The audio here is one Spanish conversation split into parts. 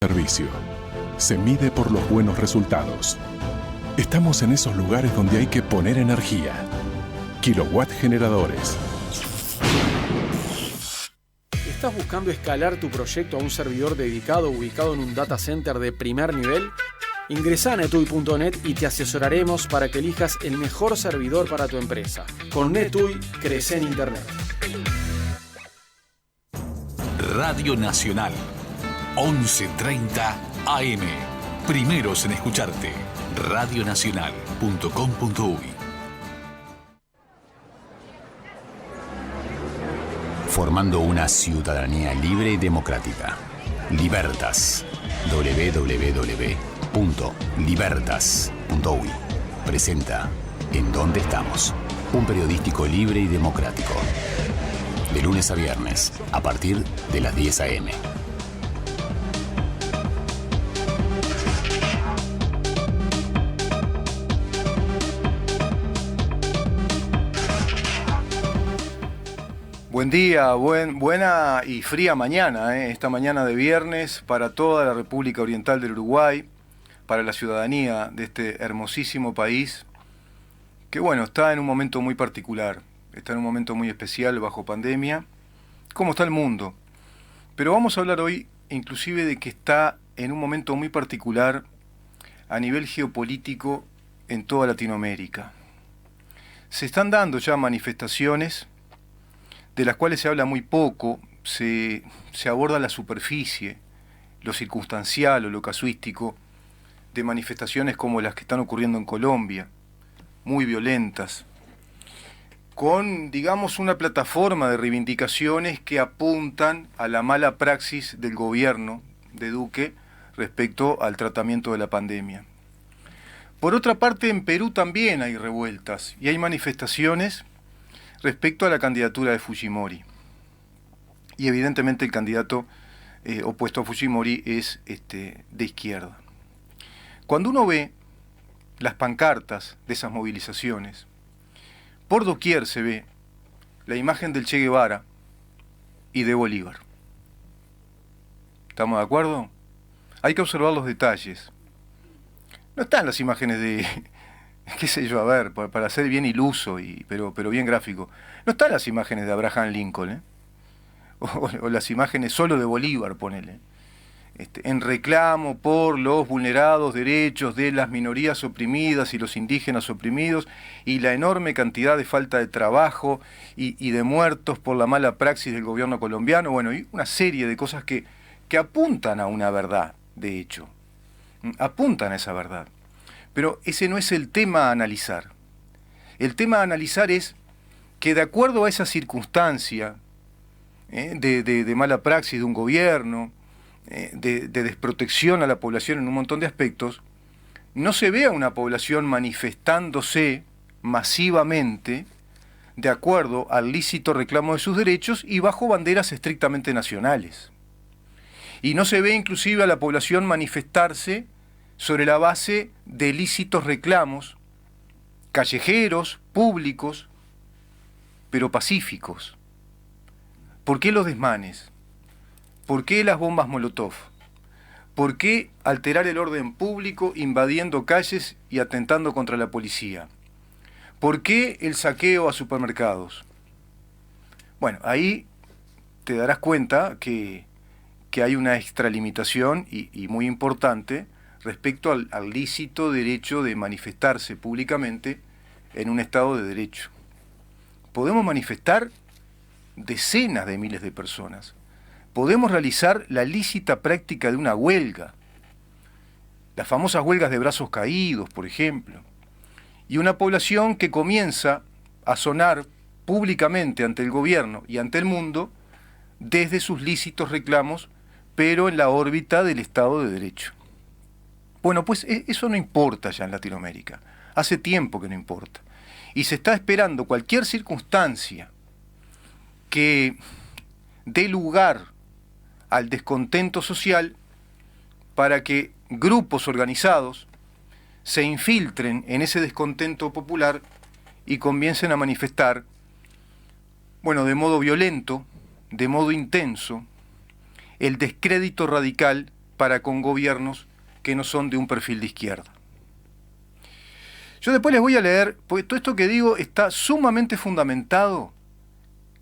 Servicio. Se mide por los buenos resultados. Estamos en esos lugares donde hay que poner energía. Kilowatt Generadores. ¿Estás buscando escalar tu proyecto a un servidor dedicado ubicado en un data center de primer nivel? Ingresá a netui.net y te asesoraremos para que elijas el mejor servidor para tu empresa. Con Netui, crece en Internet. Radio Nacional, 11:30 AM. Primeros en escucharte. Radionacional.com.uy. Formando una ciudadanía libre y democrática. Libertas. www.libertas.uy. Presenta ¿En dónde estamos? Un periodístico libre y democrático. De lunes a viernes, a partir de las 10 a.m. Buen día, buena y fría mañana, esta mañana de viernes para toda la República Oriental del Uruguay, para la ciudadanía de este hermosísimo país, que bueno, está en un momento muy particular, está en un momento muy especial bajo pandemia, como está el mundo. Pero vamos a hablar hoy inclusive de que está en un momento muy particular a nivel geopolítico en toda Latinoamérica. Se están dando ya manifestaciones de las cuales se habla muy poco, se aborda la superficie, lo circunstancial o lo casuístico, de manifestaciones como las que están ocurriendo en Colombia, muy violentas, con, digamos, una plataforma de reivindicaciones que apuntan a la mala praxis del gobierno de Duque respecto al tratamiento de la pandemia. Por otra parte, en Perú también hay revueltas y hay manifestaciones respecto a la candidatura de Fujimori. Y evidentemente el candidato opuesto a Fujimori es de izquierda. Cuando uno ve las pancartas de esas movilizaciones, por doquier se ve la imagen del Che Guevara y de Bolívar. ¿Estamos de acuerdo? Hay que observar los detalles. No están las imágenes de, qué sé yo, a ver, para ser bien iluso, pero bien gráfico. No están las imágenes de Abraham Lincoln, o las imágenes solo de Bolívar, ponele. En reclamo por los vulnerados derechos de las minorías oprimidas y los indígenas oprimidos, y la enorme cantidad de falta de trabajo y de muertos por la mala praxis del gobierno colombiano, bueno, y una serie de cosas que apuntan a una verdad, de hecho. Apuntan a esa verdad. Pero ese no es el tema a analizar. El tema a analizar es que de acuerdo a esa circunstancia de mala praxis de un gobierno, de desprotección a la población en un montón de aspectos, no se ve a una población manifestándose masivamente de acuerdo al lícito reclamo de sus derechos y bajo banderas estrictamente nacionales. Y no se ve inclusive a la población manifestarse sobre la base de lícitos reclamos callejeros, públicos, pero pacíficos. ¿Por qué los desmanes? ¿Por qué las bombas Molotov? ¿Por qué alterar el orden público invadiendo calles y atentando contra la policía? ¿Por qué el saqueo a supermercados? Bueno, ahí te darás cuenta que hay una extralimitación y muy importante respecto al lícito derecho de manifestarse públicamente en un Estado de Derecho. Podemos manifestar decenas de miles de personas. Podemos realizar la lícita práctica de una huelga, las famosas huelgas de brazos caídos, por ejemplo, y una población que comienza a sonar públicamente ante el gobierno y ante el mundo desde sus lícitos reclamos, pero en la órbita del Estado de Derecho. Bueno, pues eso no importa ya en Latinoamérica, hace tiempo que no importa, y se está esperando cualquier circunstancia que dé lugar al descontento social para que grupos organizados se infiltren en ese descontento popular y comiencen a manifestar, bueno, de modo violento, de modo intenso, el descrédito radical para con gobiernos que no son de un perfil de izquierda. Yo después les voy a leer, porque todo esto que digo está sumamente fundamentado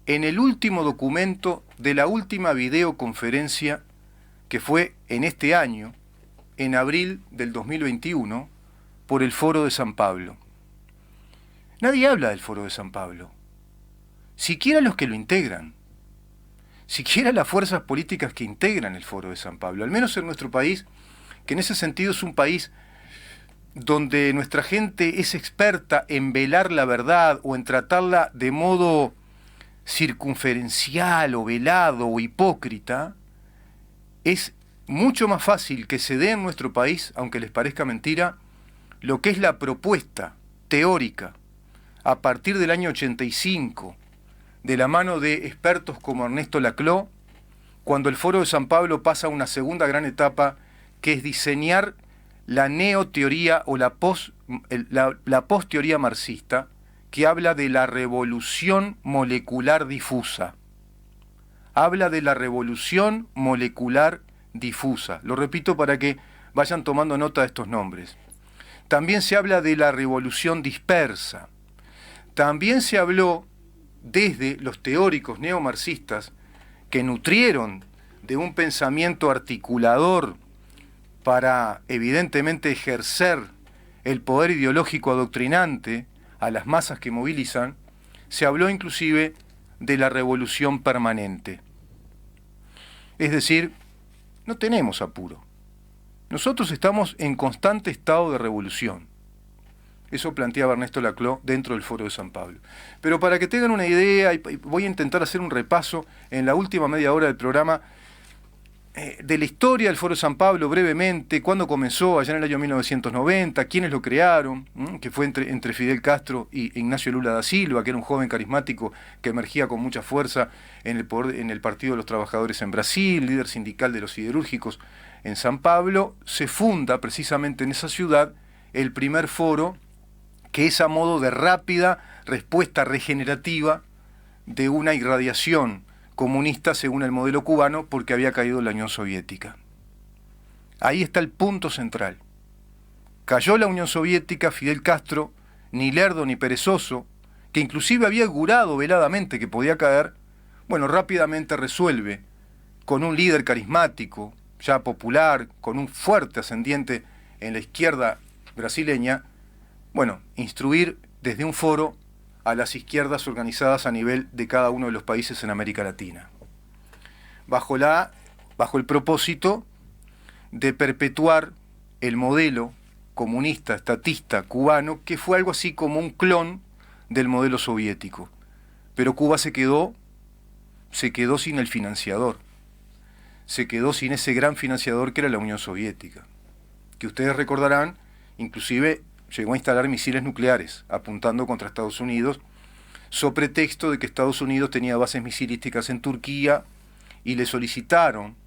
en el último documento de la última videoconferencia que fue en este año, en abril del 2021, por el Foro de San Pablo. Nadie habla del Foro de San Pablo, siquiera los que lo integran, siquiera las fuerzas políticas que integran el Foro de San Pablo, al menos en nuestro país, que en ese sentido es un país donde nuestra gente es experta en velar la verdad o en tratarla de modo circunferencial o velado o hipócrita, es mucho más fácil que se dé en nuestro país, aunque les parezca mentira, lo que es la propuesta teórica a partir del año 85, de la mano de expertos como Ernesto Laclau, cuando el Foro de San Pablo pasa a una segunda gran etapa, que es diseñar la neoteoría o la post-teoría marxista, que habla de la revolución molecular difusa. Habla de la revolución molecular difusa. Lo repito para que vayan tomando nota de estos nombres. También se habla de la revolución dispersa. También se habló desde los teóricos neomarxistas que nutrieron de un pensamiento articulador para evidentemente ejercer el poder ideológico adoctrinante a las masas que movilizan, se habló inclusive de la revolución permanente. Es decir, no tenemos apuro. Nosotros estamos en constante estado de revolución. Eso planteaba Ernesto Laclau dentro del Foro de San Pablo. Pero para que tengan una idea, y voy a intentar hacer un repaso en la última media hora del programa, de la historia del Foro de San Pablo brevemente, cuándo comenzó, allá en el año 1990, quiénes lo crearon, que fue entre Fidel Castro y Ignacio Lula da Silva, que era un joven carismático que emergía con mucha fuerza en el Partido de los Trabajadores en Brasil, líder sindical de los siderúrgicos en San Pablo. Se funda precisamente en esa ciudad el primer foro, que es a modo de rápida respuesta regenerativa de una irradiación comunista según el modelo cubano, porque había caído la Unión Soviética. Ahí está el punto central. Cayó la Unión Soviética, Fidel Castro, ni lerdo ni perezoso, que inclusive había augurado veladamente que podía caer, bueno, rápidamente resuelve, con un líder carismático, ya popular, con un fuerte ascendiente en la izquierda brasileña, bueno, instruir desde un foro a las izquierdas organizadas a nivel de cada uno de los países en América Latina, bajo el propósito de perpetuar el modelo comunista, estatista, cubano, que fue algo así como un clon del modelo soviético. Pero Cuba se quedó sin el financiador, se quedó sin ese gran financiador que era la Unión Soviética, que ustedes recordarán, inclusive llegó a instalar misiles nucleares apuntando contra Estados Unidos, sobre pretexto de que Estados Unidos tenía bases misilísticas en Turquía, y le solicitaron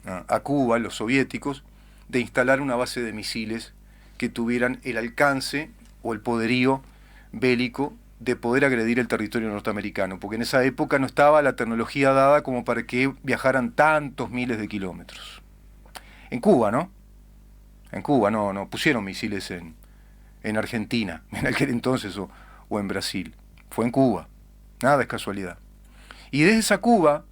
a Cuba, los soviéticos, de instalar una base de misiles que tuvieran el alcance o el poderío bélico de poder agredir el territorio norteamericano, porque en esa época no estaba la tecnología dada como para que viajaran tantos miles de kilómetros. En Cuba, ¿no? En Cuba no pusieron misiles en Argentina, en aquel entonces, o en Brasil. Fue en Cuba. Nada es casualidad. Y desde esa Cuba,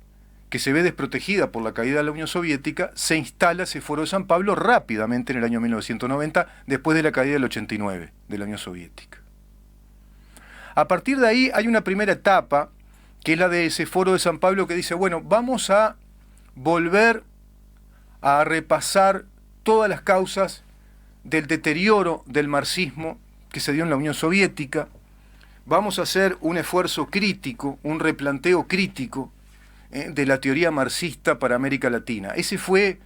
que se ve desprotegida por la caída de la Unión Soviética, se instala ese Foro de San Pablo rápidamente en el año 1990, después de la caída del 89 de la Unión Soviética. A partir de ahí hay una primera etapa, que es la de ese Foro de San Pablo, que dice, bueno, vamos a volver a repasar todas las causas del deterioro del marxismo que se dio en la Unión Soviética. Vamos a hacer un esfuerzo crítico, un replanteo crítico de la teoría marxista para América Latina. Ese fue,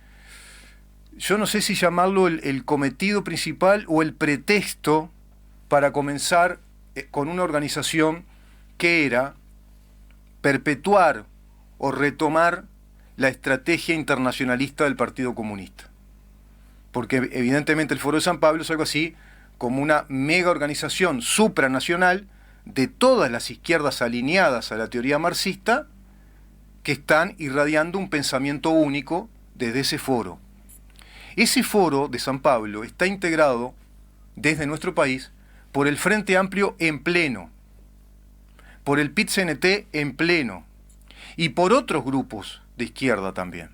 yo no sé si llamarlo el cometido principal o el pretexto para comenzar con una organización que era perpetuar o retomar la estrategia internacionalista del Partido Comunista. Porque evidentemente el Foro de San Pablo es algo así como una mega organización supranacional de todas las izquierdas alineadas a la teoría marxista, que están irradiando un pensamiento único desde ese foro. Ese foro de San Pablo está integrado desde nuestro país por el Frente Amplio en pleno, por el PIT-CNT en pleno y por otros grupos de izquierda también.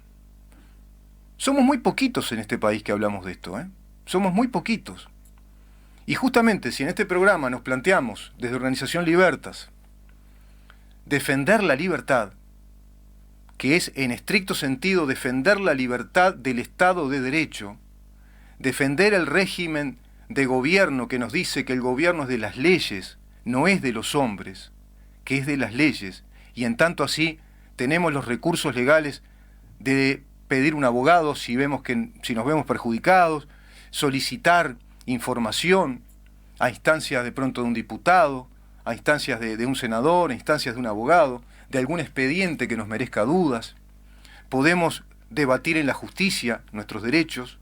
Somos muy poquitos en este país que hablamos de esto, ¿eh? Somos muy poquitos. Y justamente si en este programa nos planteamos desde Organización Libertas defender la libertad, que es en estricto sentido defender la libertad del Estado de Derecho, defender el régimen de gobierno que nos dice que el gobierno es de las leyes, no es de los hombres, que es de las leyes, y en tanto así tenemos los recursos legales de pedir un abogado si nos vemos perjudicados, solicitar información a instancias de pronto de un diputado, a instancias de un senador, a instancias de un abogado, de algún expediente que nos merezca dudas. Podemos debatir en la justicia nuestros derechos,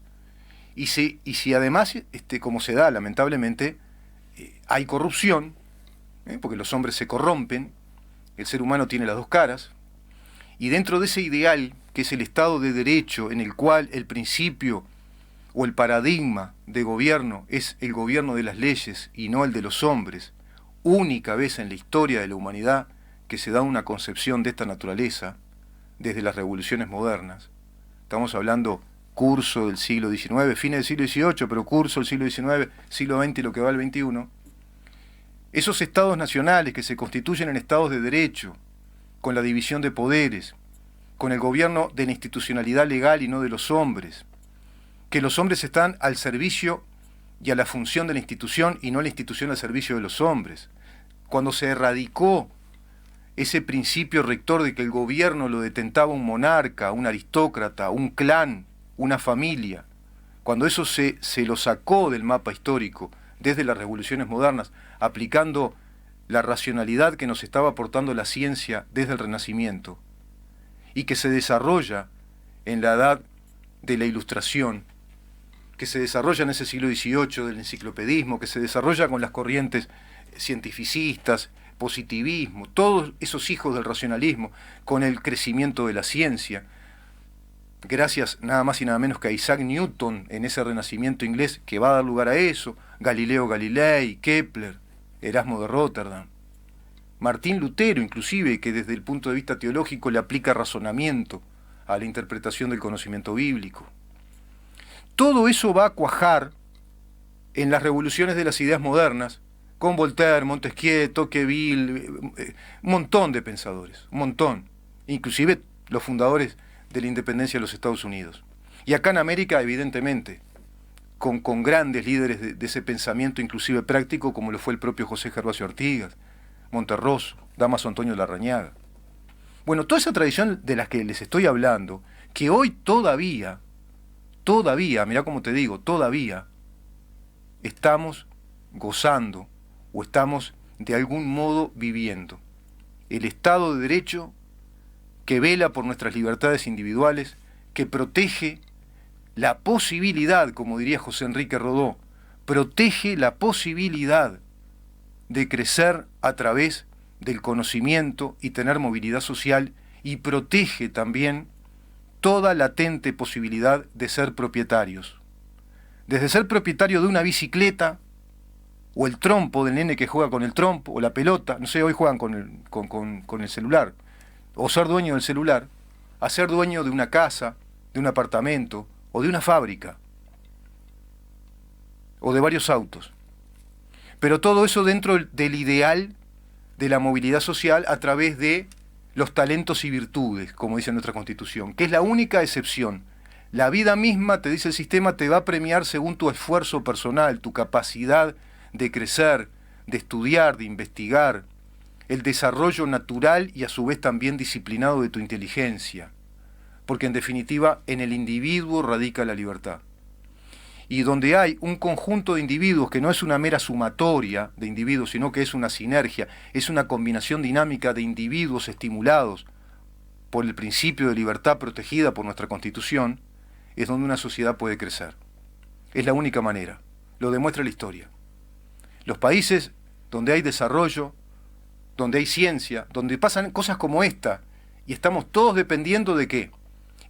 y si además, como se da lamentablemente, hay corrupción, porque los hombres se corrompen, el ser humano tiene las dos caras, y dentro de ese ideal, que es el Estado de Derecho, en el cual el principio o el paradigma de gobierno es el gobierno de las leyes y no el de los hombres, única vez en la historia de la humanidad que se da una concepción de esta naturaleza, desde las revoluciones modernas. Estamos hablando curso del siglo XIX, fines del siglo XVIII, pero curso del siglo XIX, siglo XX y lo que va al XXI. Esos estados nacionales que se constituyen en estados de derecho, con la división de poderes, con el gobierno de la institucionalidad legal y no de los hombres, que los hombres están al servicio y a la función de la institución y no la institución al servicio de los hombres. Cuando se erradicó ese principio rector de que el gobierno lo detentaba un monarca, un aristócrata, un clan, una familia, cuando eso se lo sacó del mapa histórico desde las revoluciones modernas, aplicando la racionalidad que nos estaba aportando la ciencia desde el Renacimiento, y que se desarrolla en la edad de la Ilustración, que se desarrolla en ese siglo XVIII del enciclopedismo, que se desarrolla con las corrientes cientificistas, positivismo, todos esos hijos del racionalismo, con el crecimiento de la ciencia, gracias nada más y nada menos que a Isaac Newton en ese renacimiento inglés que va a dar lugar a eso, Galileo Galilei, Kepler, Erasmo de Róterdam, Martín Lutero inclusive, que desde el punto de vista teológico le aplica razonamiento a la interpretación del conocimiento bíblico. Todo eso va a cuajar en las revoluciones de las ideas modernas, con Voltaire, Montesquieu, Tocqueville, un montón de pensadores, un montón, inclusive los fundadores de la independencia de los Estados Unidos. Y acá en América, evidentemente, con grandes líderes de ese pensamiento, inclusive práctico, como lo fue el propio José Gervasio Artigas, Monterroso, Dámaso Antonio Larrañaga. Bueno, toda esa tradición de las que les estoy hablando, que hoy todavía, mirá cómo te digo, todavía estamos gozando o estamos de algún modo viviendo. El Estado de Derecho que vela por nuestras libertades individuales, que protege la posibilidad, como diría José Enrique Rodó, protege la posibilidad de crecer a través del conocimiento y tener movilidad social, y protege también toda latente posibilidad de ser propietarios. Desde ser propietario de una bicicleta, o el trompo del nene que juega con el trompo, o la pelota, no sé, hoy juegan con el celular, o ser dueño del celular, a ser dueño de una casa, de un apartamento, o de una fábrica, o de varios autos. Pero todo eso dentro del ideal de la movilidad social a través de los talentos y virtudes, como dice nuestra Constitución, que es la única excepción. La vida misma, te dice el sistema, te va a premiar según tu esfuerzo personal, tu capacidad de crecer, de estudiar, de investigar, el desarrollo natural y a su vez también disciplinado de tu inteligencia, porque en definitiva en el individuo radica la libertad. Y donde hay un conjunto de individuos que no es una mera sumatoria de individuos, sino que es una sinergia, es una combinación dinámica de individuos estimulados por el principio de libertad protegida por nuestra Constitución, es donde una sociedad puede crecer. Es la única manera, lo demuestra la historia. Los países donde hay desarrollo, donde hay ciencia, donde pasan cosas como esta, y estamos todos dependiendo de qué.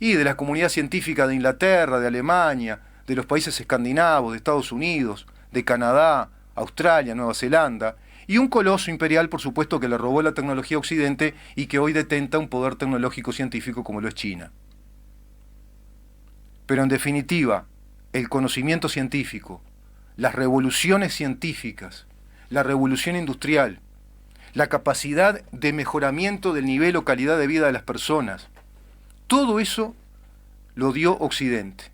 y de la comunidad científica de Inglaterra, de Alemania, de los países escandinavos, de Estados Unidos, de Canadá, Australia, Nueva Zelanda, y un coloso imperial, por supuesto, que le robó la tecnología a Occidente y que hoy detenta un poder tecnológico científico como lo es China. Pero en definitiva, el conocimiento científico, las revoluciones científicas, la revolución industrial, la capacidad de mejoramiento del nivel o calidad de vida de las personas, todo eso lo dio Occidente.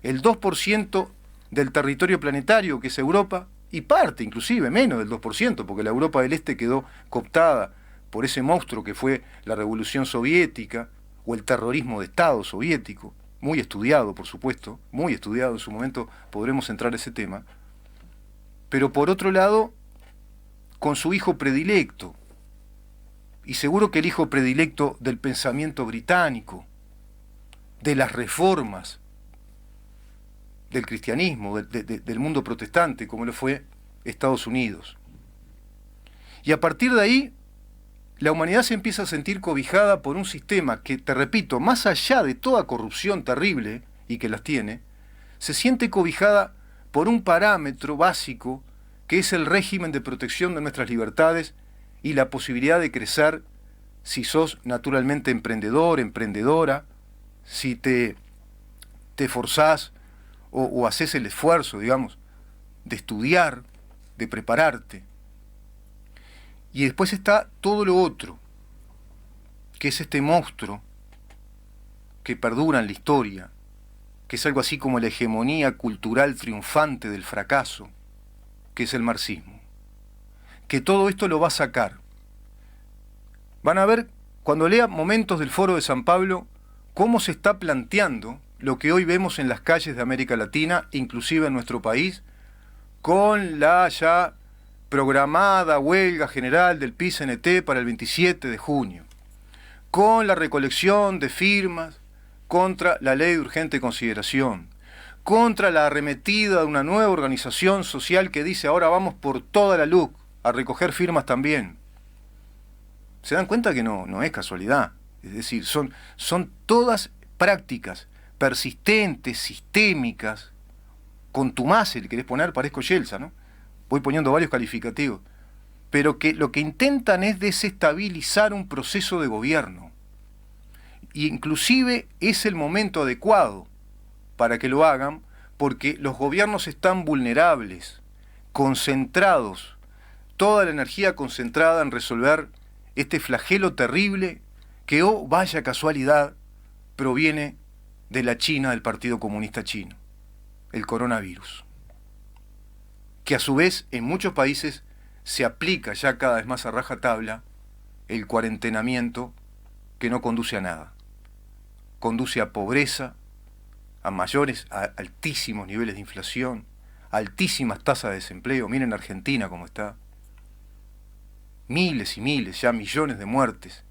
El 2% del territorio planetario, que es Europa, y parte inclusive menos del 2%, porque la Europa del Este quedó cooptada por ese monstruo que fue la Revolución Soviética o el terrorismo de Estado soviético, muy estudiado, por supuesto, muy estudiado, en su momento podremos entrar a ese tema, pero por otro lado, con su hijo predilecto, y seguro que el hijo predilecto del pensamiento británico, de las reformas, del cristianismo, del mundo protestante, como lo fue Estados Unidos. Y a partir de ahí, la humanidad se empieza a sentir cobijada por un sistema que, te repito, más allá de toda corrupción terrible, y que las tiene, se siente cobijada por un parámetro básico que es el régimen de protección de nuestras libertades y la posibilidad de crecer si sos naturalmente emprendedor, emprendedora, si te esforzás o haces el esfuerzo, digamos, de estudiar, de prepararte. Y después está todo lo otro, que es este monstruo que perdura en la historia, que es algo así como la hegemonía cultural triunfante del fracaso, que es el marxismo. Que todo esto lo va a sacar. Van a ver, cuando lean momentos del Foro de San Pablo, cómo se está planteando lo que hoy vemos en las calles de América Latina, inclusive en nuestro país, con la ya programada huelga general del PIT-CNT para el 27 de junio, con la recolección de firmas contra la ley de urgente consideración, contra la arremetida de una nueva organización social que dice ahora vamos por toda la LUC a recoger firmas también. Se dan cuenta que no es casualidad, es decir, son todas prácticas persistentes, sistémicas, contumaces, le querés poner, parezco Yeltsin, ¿no? Voy poniendo varios calificativos, pero que lo que intentan es desestabilizar un proceso de gobierno. Y inclusive es el momento adecuado para que lo hagan, porque los gobiernos están vulnerables, concentrados, toda la energía concentrada en resolver este flagelo terrible que, oh, vaya casualidad, proviene de la China, del Partido Comunista Chino, el coronavirus, que a su vez en muchos países se aplica ya cada vez más a rajatabla el cuarentenamiento, que no conduce a nada, conduce a pobreza, a altísimos niveles de inflación, altísimas tasas de desempleo. Miren Argentina cómo está, miles y miles, ya millones de muertes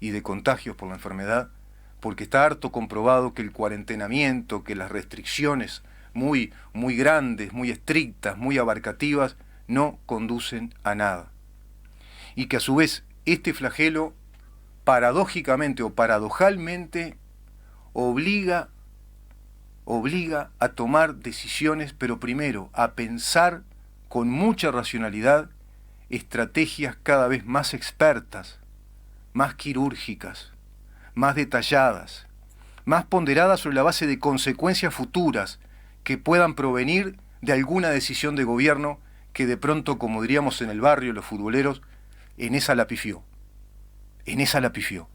y de contagios por la enfermedad, porque está harto comprobado que el cuarentenamiento, que las restricciones muy grandes, muy estrictas, muy abarcativas, no conducen a nada. Y que a su vez este flagelo, paradójicamente o paradojalmente, obliga a tomar decisiones, pero primero a pensar con mucha racionalidad estrategias cada vez más expertas, más quirúrgicas, más detalladas, más ponderadas sobre la base de consecuencias futuras que puedan provenir de alguna decisión de gobierno que de pronto, como diríamos en el barrio los futboleros, en esa la pifió. En esa la pifió.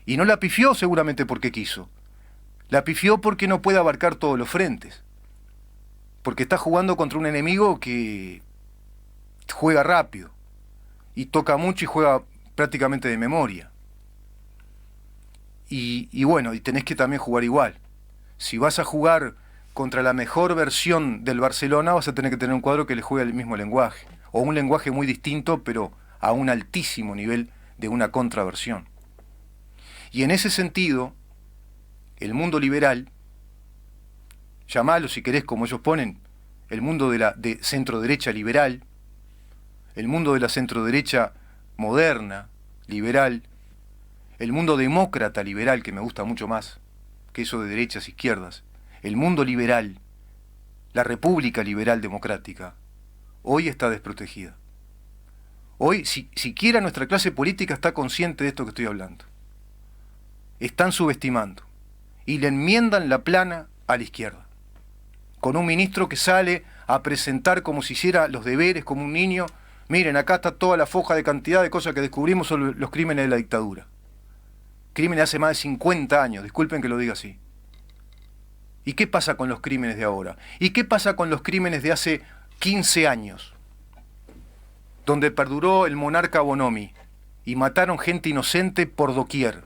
Y no la pifió seguramente porque quiso. La pifió porque no puede abarcar todos los frentes. Porque está jugando contra un enemigo que juega rápido y toca mucho y juega prácticamente de memoria. Y bueno, y tenés que también jugar igual. Si vas a jugar contra la mejor versión del Barcelona, vas a tener que tener un cuadro que le juegue el mismo lenguaje, o un lenguaje muy distinto, pero a un altísimo nivel de una contraversión. Y en ese sentido, el mundo liberal, llamalo si querés como ellos ponen, el mundo de centro-derecha liberal, el mundo de la centro-derecha moderna, liberal, el mundo demócrata liberal, que me gusta mucho más que eso de derechas e izquierdas, el mundo liberal, la república liberal democrática, hoy está desprotegida. Hoy siquiera nuestra clase política está consciente de esto que estoy hablando. Están subestimando y le enmiendan la plana a la izquierda, con un ministro que sale a presentar como si hiciera los deberes, como un niño. Miren, acá está toda la foja de cantidad de cosas que descubrimos sobre los crímenes de la dictadura. Crímenes de hace más de 50 años, disculpen que lo diga así. ¿Y qué pasa con los crímenes de ahora? ¿Y qué pasa con los crímenes de hace 15 años? Donde perduró el monarca Bonomi y mataron gente inocente por doquier.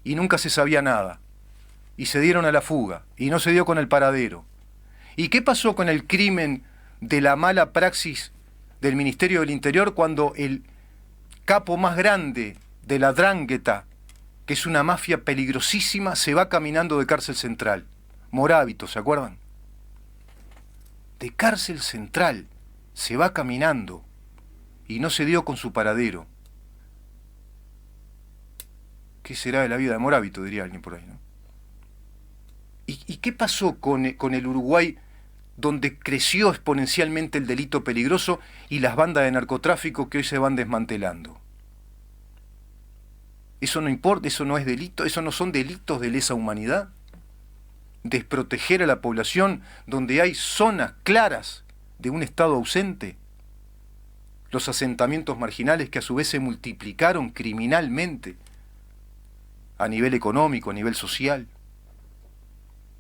Y nunca se sabía nada. Y se dieron a la fuga. Y no se dio con el paradero. ¿Y qué pasó con el crimen de la mala praxis del Ministerio del Interior cuando el capo más grande de la 'Ndrangheta, que es una mafia peligrosísima, se va caminando de cárcel central? Morábito, ¿se acuerdan? De cárcel central se va caminando y no se dio con su paradero. ¿Qué será de la vida de Morábito?, diría alguien por ahí, ¿no? ¿Y qué pasó con el Uruguay, donde creció exponencialmente el delito peligroso y las bandas de narcotráfico que hoy se van desmantelando? Eso no importa, eso no es delito, eso no son delitos de lesa humanidad. Desproteger a la población donde hay zonas claras de un Estado ausente. Los asentamientos marginales que a su vez se multiplicaron criminalmente a nivel económico, a nivel social,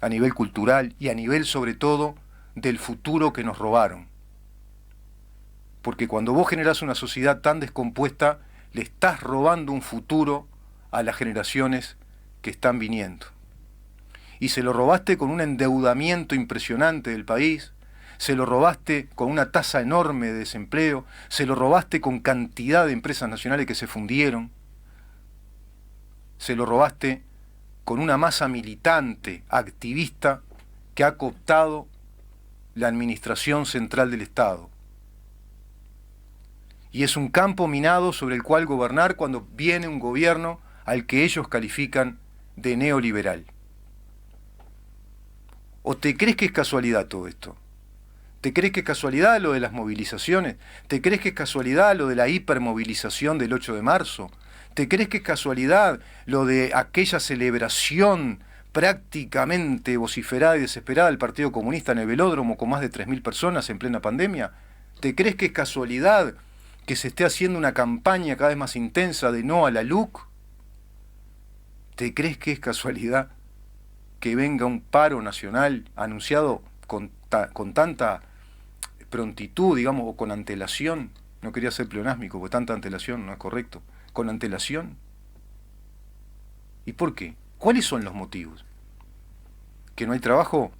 a nivel cultural y a nivel sobre todo del futuro que nos robaron. Porque cuando vos generás una sociedad tan descompuesta, le estás robando un futuro a las generaciones que están viniendo. Y se lo robaste con un endeudamiento impresionante del país, se lo robaste con una tasa enorme de desempleo, se lo robaste con cantidad de empresas nacionales que se fundieron, se lo robaste con una masa militante, activista, que ha cooptado la administración central del Estado. Y es un campo minado sobre el cual gobernar cuando viene un gobierno al que ellos califican de neoliberal. ¿O te crees que es casualidad todo esto? ¿Te crees que es casualidad lo de las movilizaciones? ¿Te crees que es casualidad lo de la hipermovilización del 8 de marzo? ¿Te crees que es casualidad lo de aquella celebración prácticamente vociferada y desesperada del Partido Comunista en el velódromo con más de 3.000 personas en plena pandemia? ¿Te crees que es casualidad que se esté haciendo una campaña cada vez más intensa de no a la LUC? ¿Te crees que es casualidad que venga un paro nacional anunciado con tanta prontitud, digamos, o con antelación? No quería ser pleonásmico, porque tanta antelación no es correcto. Con antelación. ¿Y por qué? ¿Cuáles son los motivos? ¿Que no hay trabajo?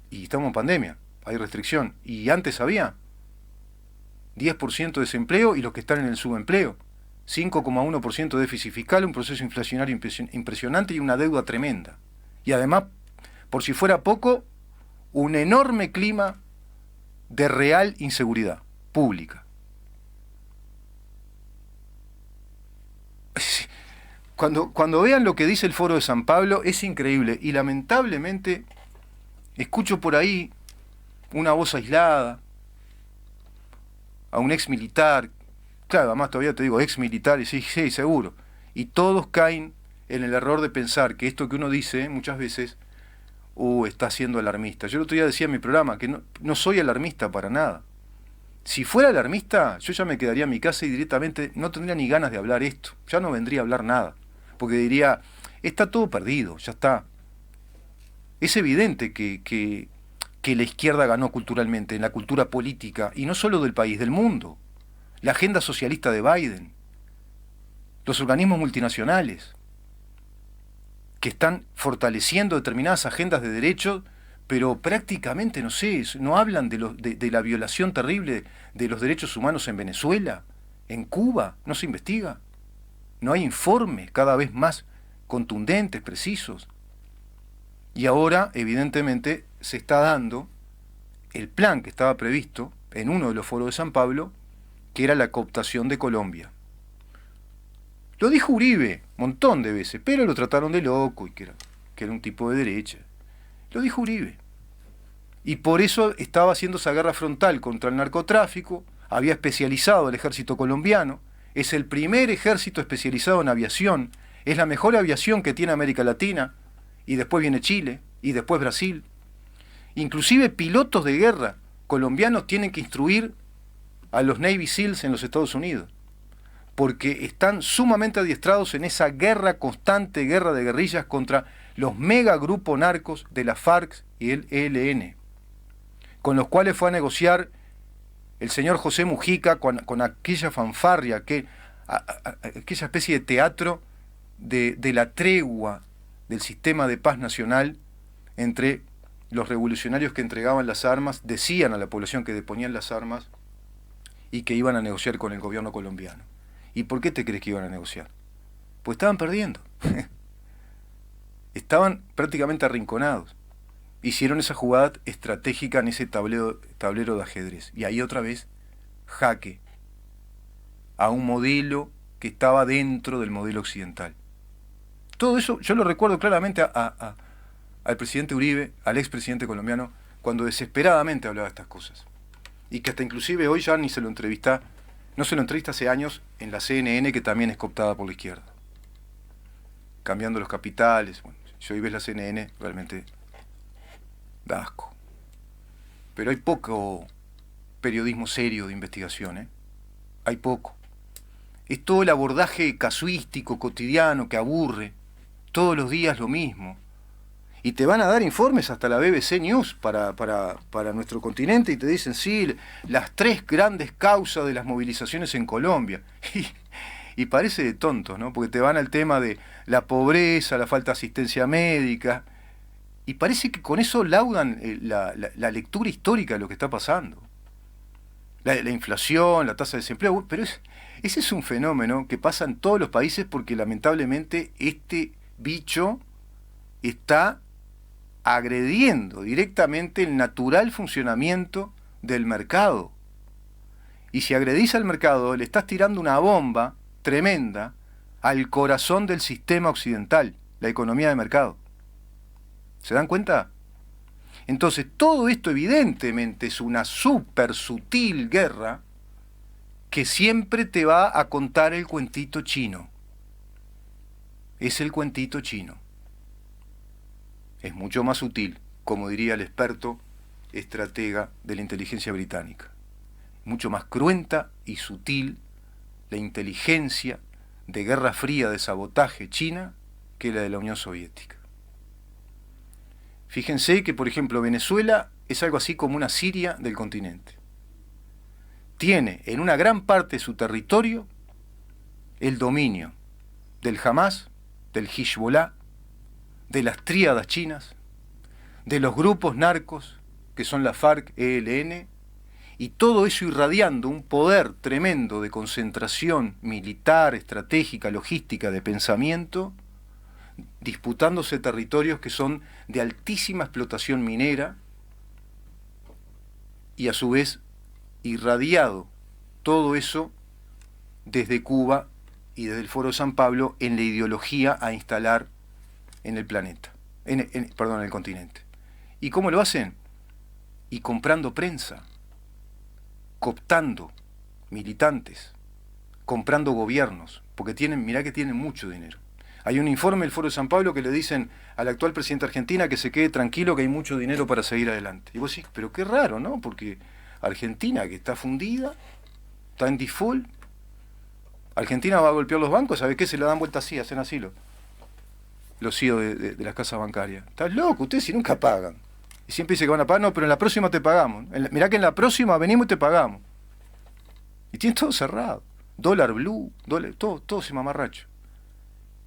Y estamos en pandemia, hay restricción. Y antes había 10% de desempleo y los que están en el subempleo. 5,1% de déficit fiscal, un proceso inflacionario impresionante y una deuda tremenda. Y además, por si fuera poco, un enorme clima de real inseguridad pública. Cuando vean lo que dice el Foro de San Pablo, es increíble. Y lamentablemente, escucho por ahí una voz aislada, a un ex militar, claro, además todavía te digo ex militar, y sí, seguro. Y todos caen en el error de pensar que esto que uno dice muchas veces, está siendo alarmista. Yo el otro día decía en mi programa que no soy alarmista para nada. Si fuera alarmista, yo ya me quedaría en mi casa y directamente no tendría ni ganas de hablar esto. Ya no vendría a hablar nada. Porque diría, está todo perdido, ya está. Es evidente que la izquierda ganó culturalmente, en la cultura política, y no solo del país, del mundo. La agenda socialista de Biden, los organismos multinacionales, que están fortaleciendo determinadas agendas de derechos, pero prácticamente, no sé, no hablan de la violación terrible de los derechos humanos en Venezuela, en Cuba, no se investiga. No hay informes cada vez más contundentes, precisos. Y ahora, evidentemente, se está dando el plan que estaba previsto en uno de los foros de San Pablo, que era la cooptación de Colombia. Lo dijo Uribe, montón de veces, pero lo trataron de loco y que era un tipo de derecha. Lo dijo Uribe. Y por eso estaba haciendo esa guerra frontal contra el narcotráfico, había especializado el ejército colombiano, es el primer ejército especializado en aviación, es la mejor aviación que tiene América Latina, y después viene Chile, y después Brasil. Inclusive pilotos de guerra colombianos tienen que instruir a los Navy SEALs en los Estados Unidos, porque están sumamente adiestrados en esa guerra constante, guerra de guerrillas contra los megagrupos narcos de la FARC y el ELN, con los cuales fue a negociar el señor José Mujica con aquella fanfarria, aquella especie de teatro de la tregua del sistema de paz nacional entre los revolucionarios que entregaban las armas, decían a la población que deponían las armas y que iban a negociar con el gobierno colombiano. ¿Y por qué te crees que iban a negociar? Pues estaban perdiendo. Estaban prácticamente arrinconados. Hicieron esa jugada estratégica en ese tablero de ajedrez. Y ahí otra vez, jaque a un modelo que estaba dentro del modelo occidental. Todo eso yo lo recuerdo claramente al presidente Uribe, al expresidente colombiano, cuando desesperadamente hablaba de estas cosas. Y que hasta inclusive hoy ya ni se lo entrevista, no se lo entrevista hace años en la CNN, que también es cooptada por la izquierda. Cambiando los capitales. Bueno, si hoy ves la CNN, realmente da asco. Pero hay poco periodismo serio de investigación, ¿eh? Hay poco. Es todo el abordaje casuístico, cotidiano, que aburre. Todos los días lo mismo. Y te van a dar informes hasta la BBC News para nuestro continente y te dicen, sí, las 3 grandes causas de las movilizaciones en Colombia. Y parece de tontos, ¿no? Porque te van al tema de la pobreza, la falta de asistencia médica, y parece que con eso laudan la lectura histórica de lo que está pasando. La inflación, la tasa de desempleo, pero ese es un fenómeno que pasa en todos los países porque lamentablemente este bicho está agrediendo directamente el natural funcionamiento del mercado. Y si agredís al mercado, le estás tirando una bomba tremenda al corazón del sistema occidental, la economía de mercado. ¿Se dan cuenta? Entonces, todo esto evidentemente es una súper sutil guerra que siempre te va a contar el cuentito chino. Es el cuentito chino. Es mucho más sutil, como diría el experto estratega de la inteligencia británica. Mucho más cruenta y sutil la inteligencia de guerra fría de sabotaje china que la de la Unión Soviética. Fíjense que, por ejemplo, Venezuela es algo así como una Siria del continente. Tiene en una gran parte de su territorio el dominio del Hamas, del Hezbollah, de las tríadas chinas, de los grupos narcos, que son la FARC, ELN, y todo eso irradiando un poder tremendo de concentración militar, estratégica, logística, de pensamiento, disputándose territorios que son de altísima explotación minera, y a su vez irradiado todo eso desde Cuba y desde el Foro de San Pablo en la ideología a instalar en el planeta, en el continente. ¿Y cómo lo hacen? Y comprando prensa, cooptando militantes, comprando gobiernos, porque mirá que tienen mucho dinero. Hay un informe del Foro de San Pablo que le dicen al actual presidente de Argentina que se quede tranquilo, que hay mucho dinero para seguir adelante. Y vos decís, pero qué raro, ¿no? Porque Argentina, que está fundida, está en default, Argentina va a golpear los bancos, ¿sabés qué? Se le dan vuelta así, hacen así los CEOs de las casas bancarias. Estás loco, ustedes si nunca pagan. Y siempre dicen que van a pagar, no, pero en la próxima te pagamos. Mirá que en la próxima venimos y te pagamos. Y tienen todo cerrado. Dólar blue, todo ese mamarracho.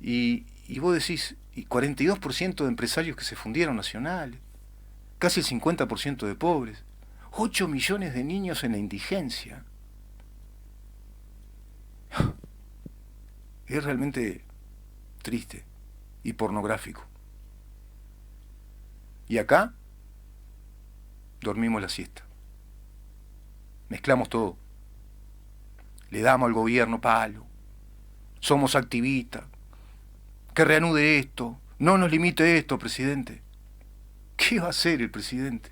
Y vos decís, y 42% de empresarios que se fundieron nacionales, casi el 50% de pobres, 8 millones de niños en la indigencia. Es realmente triste y pornográfico. Y acá dormimos la siesta. Mezclamos todo. Le damos al gobierno palo. somos activistas, que reanude esto, no nos limite esto, presidente. ¿Qué va a hacer el presidente?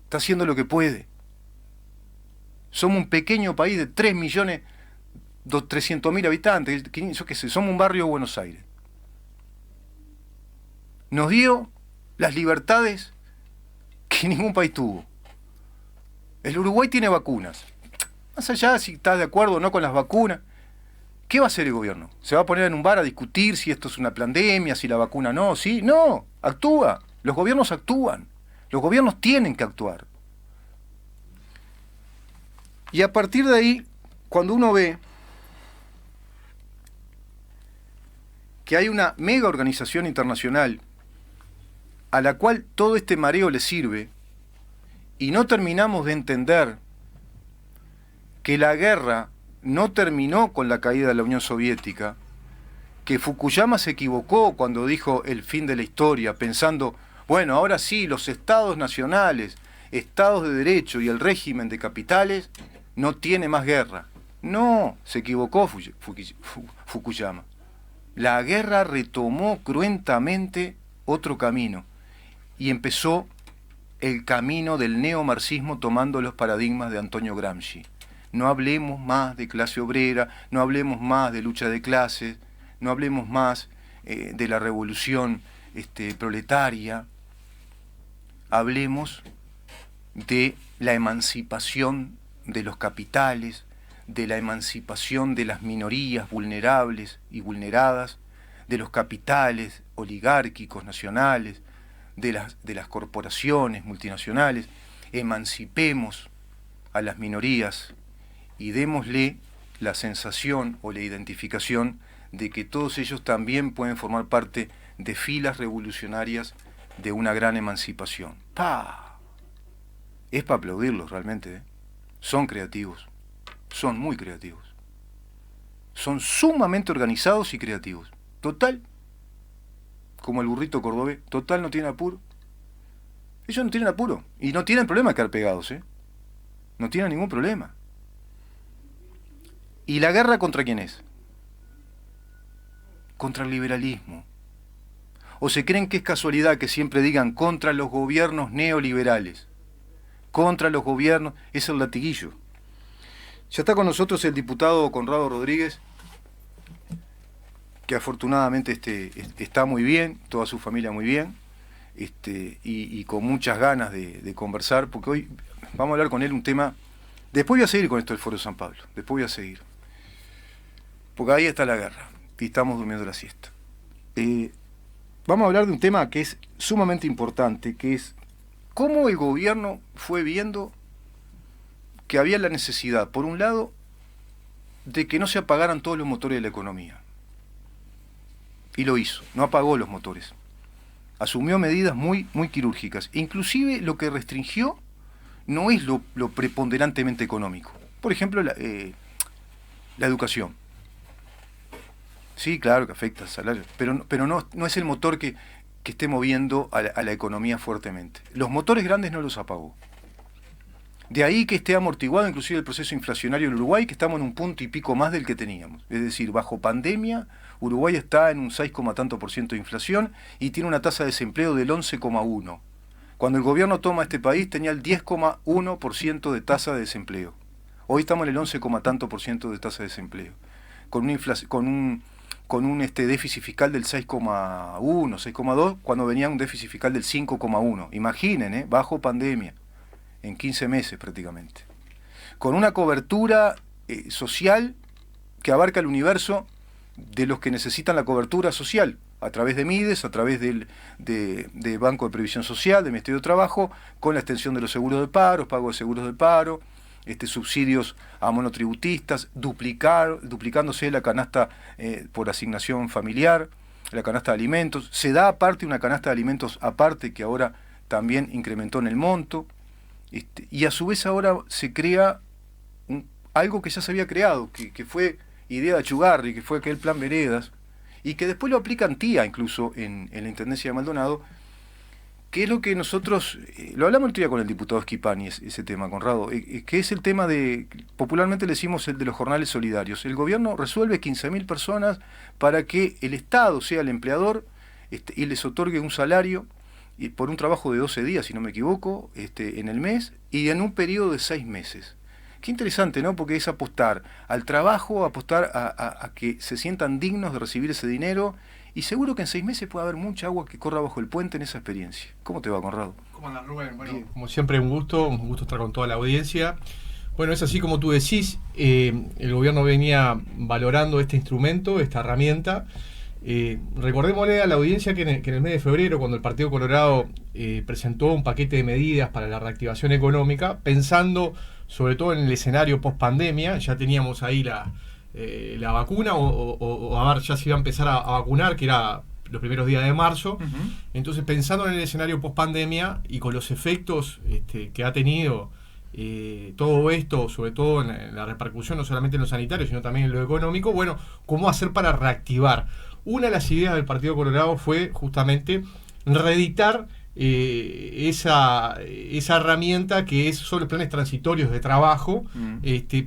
Está haciendo lo que puede. Somos un pequeño país de 3.300.000 habitantes, yo qué sé, somos un barrio de Buenos Aires. Nos dio las libertades que ningún país tuvo. El Uruguay tiene vacunas. Más allá de si estás de acuerdo o no con las vacunas, ¿qué va a hacer el gobierno? ¿Se va a poner en un bar a discutir si esto es una pandemia, si la vacuna no? ¿Sí? No, actúa. Los gobiernos actúan. Los gobiernos tienen que actuar. Y a partir de ahí, cuando uno ve que hay una mega organización internacional a la cual todo este mareo le sirve, y no terminamos de entender que la guerra no terminó con la caída de la Unión Soviética, que Fukuyama se equivocó cuando dijo el fin de la historia, pensando, bueno, ahora sí, los estados nacionales, estados de derecho y el régimen de capitales no tiene más guerra. No, se equivocó Fukuyama. La guerra retomó cruentamente otro camino y empezó el camino del neomarxismo tomando los paradigmas de Antonio Gramsci. No hablemos más de clase obrera, no hablemos más de lucha de clases, no hablemos más de la revolución proletaria, hablemos de la emancipación de los capitales, de la emancipación de las minorías vulnerables y vulneradas, de los capitales oligárquicos nacionales, de las corporaciones multinacionales. Emancipemos a las minorías y démosle la sensación o la identificación de que todos ellos también pueden formar parte de filas revolucionarias de una gran emancipación. ¡Pah! Es para aplaudirlos realmente, ¿eh? Son creativos, son muy creativos. Son sumamente organizados y creativos. Total, como el burrito cordobés, total no tiene apuro. Ellos no tienen apuro y no tienen problema de quedar pegados, ¿eh? No tienen ningún problema. ¿Y la guerra contra quién es? Contra el liberalismo. ¿O se creen que es casualidad que siempre digan contra los gobiernos neoliberales? Contra los gobiernos, es el latiguillo. Ya está con nosotros el diputado Conrado Rodríguez, que afortunadamente está muy bien, toda su familia muy bien, y con muchas ganas de conversar, porque hoy vamos a hablar con él un tema. Después voy a seguir con esto del Foro de San Pablo, después voy a seguir. Porque ahí está la guerra, y estamos durmiendo la siesta. Vamos a hablar de un tema que es sumamente importante, que es cómo el gobierno fue viendo que había la necesidad, por un lado, de que no se apagaran todos los motores de la economía. Y lo hizo, no apagó los motores. Asumió medidas muy, muy quirúrgicas. Inclusive lo que restringió no es lo preponderantemente económico. Por ejemplo, la educación. Sí, claro que afecta al salario, pero no es el motor que esté moviendo a la economía fuertemente. Los motores grandes no los apagó. De ahí que esté amortiguado inclusive el proceso inflacionario en Uruguay, que estamos en un punto y pico más del que teníamos. Es decir, bajo pandemia, Uruguay está en un 6,tanto% de inflación y tiene una tasa de desempleo del 11,1%. Cuando el gobierno toma este país tenía el 10,1% de tasa de desempleo. Hoy estamos en el 11,tanto% de tasa de desempleo. Con un déficit fiscal del 6,1, 6,2, cuando venía un déficit fiscal del 5,1. Imaginen, bajo pandemia, en 15 meses prácticamente. Con una cobertura social que abarca el universo de los que necesitan la cobertura social, a través de MIDES, a través de Banco de Previsión Social, del Ministerio de Trabajo, con la extensión de los seguros de paro, pago de seguros de paro, subsidios a monotributistas, duplicándose la canasta por asignación familiar, la canasta de alimentos. Se da aparte una canasta de alimentos aparte que ahora también incrementó en el monto. Y a su vez ahora se crea algo que ya se había creado, que fue idea de Achugarri, que fue aquel plan Veredas, y que después lo aplica Antía incluso en la Intendencia de Maldonado, que es lo que nosotros, lo hablamos el otro día con el diputado Schifani, ese tema, Conrado, que es el tema de, popularmente le decimos el de los jornales solidarios. El gobierno resuelve 15.000 personas para que el Estado sea el empleador y les otorgue un salario por un trabajo de 12 días, si no me equivoco, en el mes, y en un periodo de 6 meses. Qué interesante, ¿no? Porque es apostar al trabajo, apostar a que se sientan dignos de recibir ese dinero, y seguro que en 6 meses puede haber mucha agua que corra bajo el puente en esa experiencia. ¿Cómo te va, Conrado? ¿Cómo andas, Rubén? Bueno, como siempre, un gusto estar con toda la audiencia. Bueno, es así como tú decís, el gobierno venía valorando este instrumento, esta herramienta. Recordémosle a la audiencia que en el mes de febrero, cuando el Partido Colorado presentó un paquete de medidas para la reactivación económica, pensando sobre todo en el escenario post-pandemia, ya teníamos ahí la vacuna, o a ver, ya se iba a empezar a vacunar, que era los primeros días de marzo. Uh-huh. Entonces, pensando en el escenario post-pandemia y con los efectos que ha tenido todo esto, sobre todo en la repercusión, no solamente en lo sanitario, sino también en lo económico, bueno, ¿cómo hacer para reactivar? Una de las ideas del Partido Colorado fue justamente reeditar esa herramienta que son los planes transitorios de trabajo,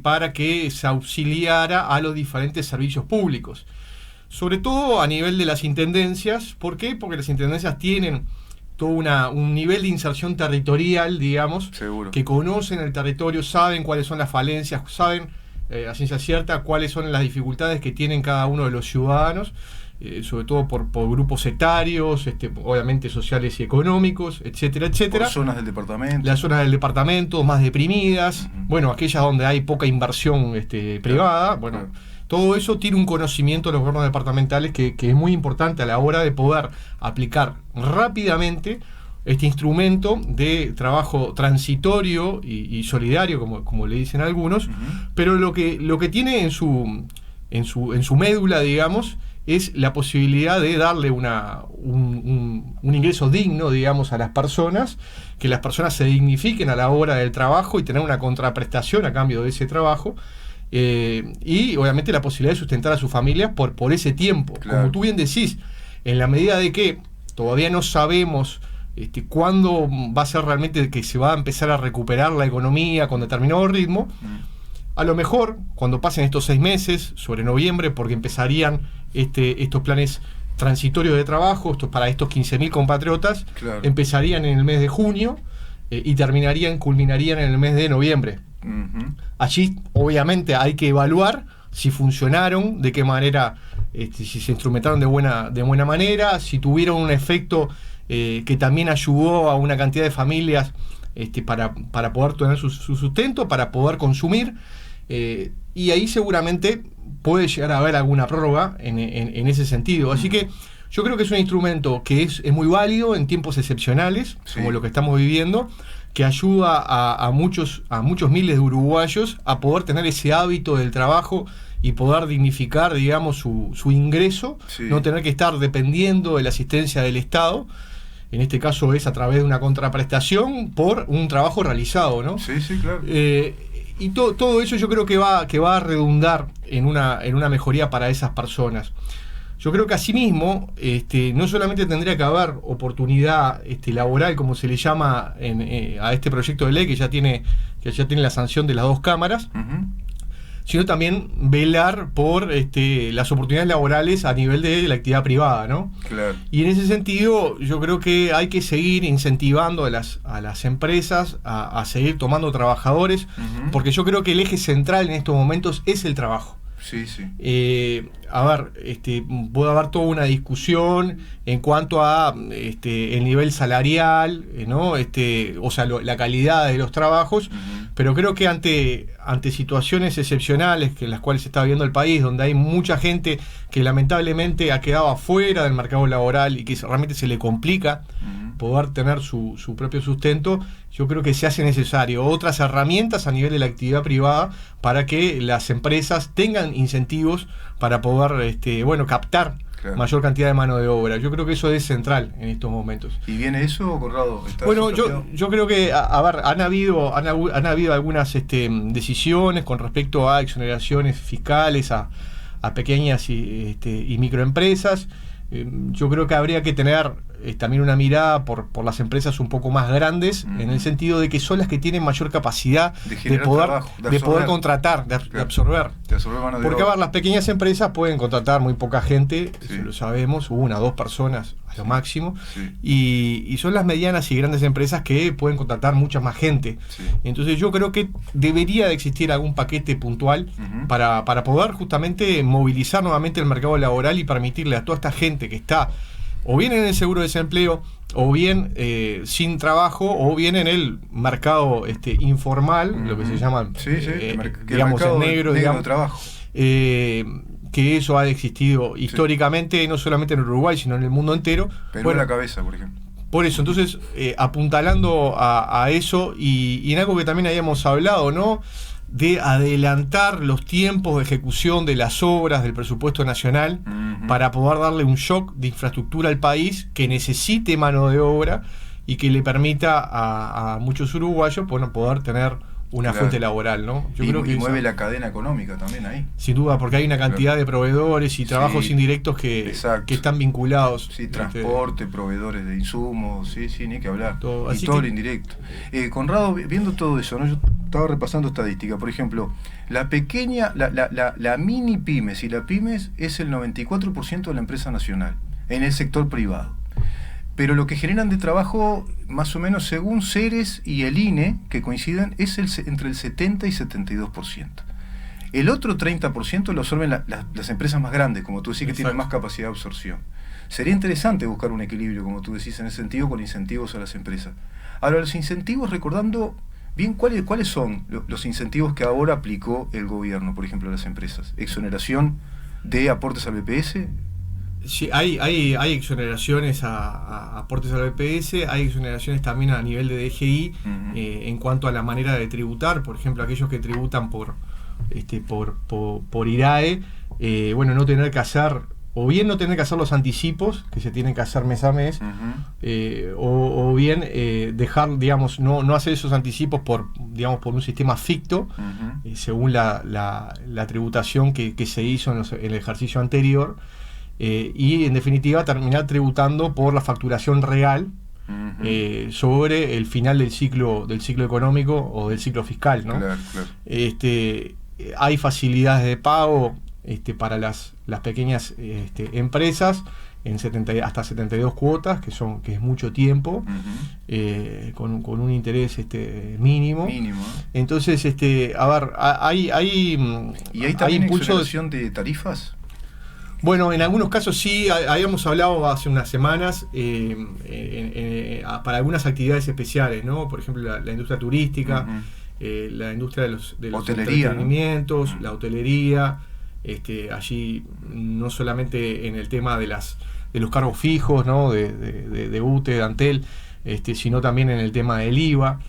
para que se auxiliara a los diferentes servicios públicos. Sobre todo a nivel de las intendencias. ¿Por qué? Porque las intendencias tienen todo un nivel de inserción territorial, digamos, seguro, que conocen el territorio, saben cuáles son las falencias, saben a ciencia cierta cuáles son las dificultades que tienen cada uno de los ciudadanos, sobre todo por grupos etarios, obviamente sociales y económicos, etcétera, etcétera. Por zonas del departamento. Las zonas del departamento más deprimidas, uh-huh, bueno, aquellas donde hay poca inversión privada, bueno, claro. Todo eso tiene un conocimiento de los gobiernos departamentales que es muy importante a la hora de poder aplicar rápidamente este instrumento de trabajo transitorio y solidario, como le dicen algunos, uh-huh, pero lo que tiene en su médula, digamos, es la posibilidad de darle un ingreso digno, digamos, a las personas, que las personas se dignifiquen a la hora del trabajo y tener una contraprestación a cambio de ese trabajo, y obviamente la posibilidad de sustentar a sus familias por ese tiempo. Claro. Como tú bien decís, en la medida de que todavía no sabemos cuándo va a ser realmente que se va a empezar a recuperar la economía con determinado ritmo, a lo mejor cuando pasen estos 6 meses, sobre noviembre, porque empezarían estos planes transitorios de trabajo, para estos 15.000 compatriotas, claro, empezarían en el mes de junio y culminarían en el mes de noviembre. Uh-huh. Allí obviamente hay que evaluar si funcionaron, de qué manera, si se instrumentaron de buena manera, si tuvieron un efecto que también ayudó a una cantidad de familias para poder tener su sustento, para poder consumir, y ahí seguramente puede llegar a haber alguna prórroga en ese sentido. Así que yo creo que es un instrumento que es muy válido en tiempos excepcionales, sí, como lo que estamos viviendo, que ayuda a muchos miles de uruguayos a poder tener ese hábito del trabajo y poder dignificar, digamos, su ingreso, sí, no tener que estar dependiendo de la asistencia del Estado. En este caso es a través de una contraprestación por un trabajo realizado, ¿no? Sí, sí, claro. Y todo eso yo creo que va a redundar en una mejoría para esas personas. Yo creo que asimismo, no solamente tendría que haber oportunidad laboral, como se le llama a este proyecto de ley que ya tiene la sanción de las 2 cámaras, uh-huh, sino también velar por las oportunidades laborales a nivel de la actividad privada, ¿no? Claro. Y en ese sentido, yo creo que hay que seguir incentivando a las empresas a seguir tomando trabajadores, uh-huh, porque yo creo que el eje central en estos momentos es el trabajo. Sí, sí. Puede haber toda una discusión en cuanto a el nivel salarial, ¿no? La calidad de los trabajos, uh-huh, pero creo que ante situaciones excepcionales en las cuales se está viviendo el país, donde hay mucha gente que lamentablemente ha quedado afuera del mercado laboral y que realmente se le complica, uh-huh, poder tener su propio sustento, yo creo que se hace necesario otras herramientas a nivel de la actividad privada para que las empresas tengan incentivos para poder captar, claro, mayor cantidad de mano de obra. Yo creo que eso es central en estos momentos. ¿Y viene eso, Conrado? Bueno, yo creo que han habido algunas decisiones con respecto a exoneraciones fiscales a pequeñas y microempresas. Yo creo que habría que tener también una mirada por las empresas un poco más grandes, en el sentido de que son las que tienen mayor capacidad de poder, trabajo, poder contratar, de absorber. Mano de Porque obra. a ver, las pequeñas empresas pueden contratar muy poca gente, Sí. eso lo sabemos, 1 o 2 personas a lo máximo, Sí. y son las medianas y grandes empresas que pueden contratar mucha más gente. Sí. Entonces yo creo que debería de existir algún paquete puntual para poder justamente movilizar nuevamente el mercado laboral y permitirle a toda esta gente que está o bien en el seguro de desempleo, o bien sin trabajo, o bien en el mercado informal, lo que se llama, digamos, el negro, digamos, de trabajo. Que eso ha existido históricamente, no solamente en Uruguay, sino en el mundo entero. Pero en la cabeza, por ejemplo. Por eso, entonces, apuntalando a eso, y en algo que también habíamos hablado, ¿no?, de adelantar los tiempos de ejecución de las obras del presupuesto nacional para poder darle un shock de infraestructura al país que necesite mano de obra y que le permita a muchos uruguayos poder tener una fuente laboral, ¿no? Yo creo que mueve la cadena económica también ahí. Sin duda, porque hay una cantidad de proveedores y trabajos indirectos que están vinculados. Sí, transporte, proveedores de insumos, sí, ni que hablar. Todo, y todo lo indirecto. Conrado, viendo todo eso, ¿no? Yo estaba repasando estadística. Por ejemplo, la pequeña, la mini pymes y la pymes es el 94% de la empresa nacional, en el sector privado. Pero lo que generan de trabajo, más o menos según Ceres y el INE, que coinciden, es entre el 70 y 72%. El otro 30% lo absorben las empresas más grandes, como tú decís, que tienen más capacidad de absorción. Sería interesante buscar un equilibrio, como tú decís, en ese sentido, con incentivos a las empresas. Ahora, los incentivos, recordando bien cuáles son los incentivos que ahora aplicó el gobierno, por ejemplo, a las empresas. Exoneración de aportes al BPS. Sí, hay exoneraciones a aportes al BPS, hay exoneraciones también a nivel de DGI en cuanto a la manera de tributar. Por ejemplo, aquellos que tributan por IRAE, no tener que hacer, o bien no tener que hacer los anticipos que se tienen que hacer mes a mes, o bien dejar, digamos, no hacer esos anticipos por un sistema ficto, según la tributación que se hizo en el ejercicio anterior. Y en definitiva terminar tributando por la facturación real sobre el final del ciclo económico o del ciclo fiscal, ¿no? Claro. Hay facilidades de pago para las pequeñas empresas en hasta 72 cuotas, que es mucho tiempo, con un interés mínimo. Entonces, hay ¿Y hay también impulso exoneración de tarifas? Bueno, en algunos casos sí, habíamos hablado hace unas semanas para algunas actividades especiales, ¿no? Por ejemplo, la industria turística, la industria de los entretenimientos, ¿no? La hotelería, allí no solamente en el tema de los cargos fijos, ¿no? de UTE, de Antel, sino también en el tema del IVA.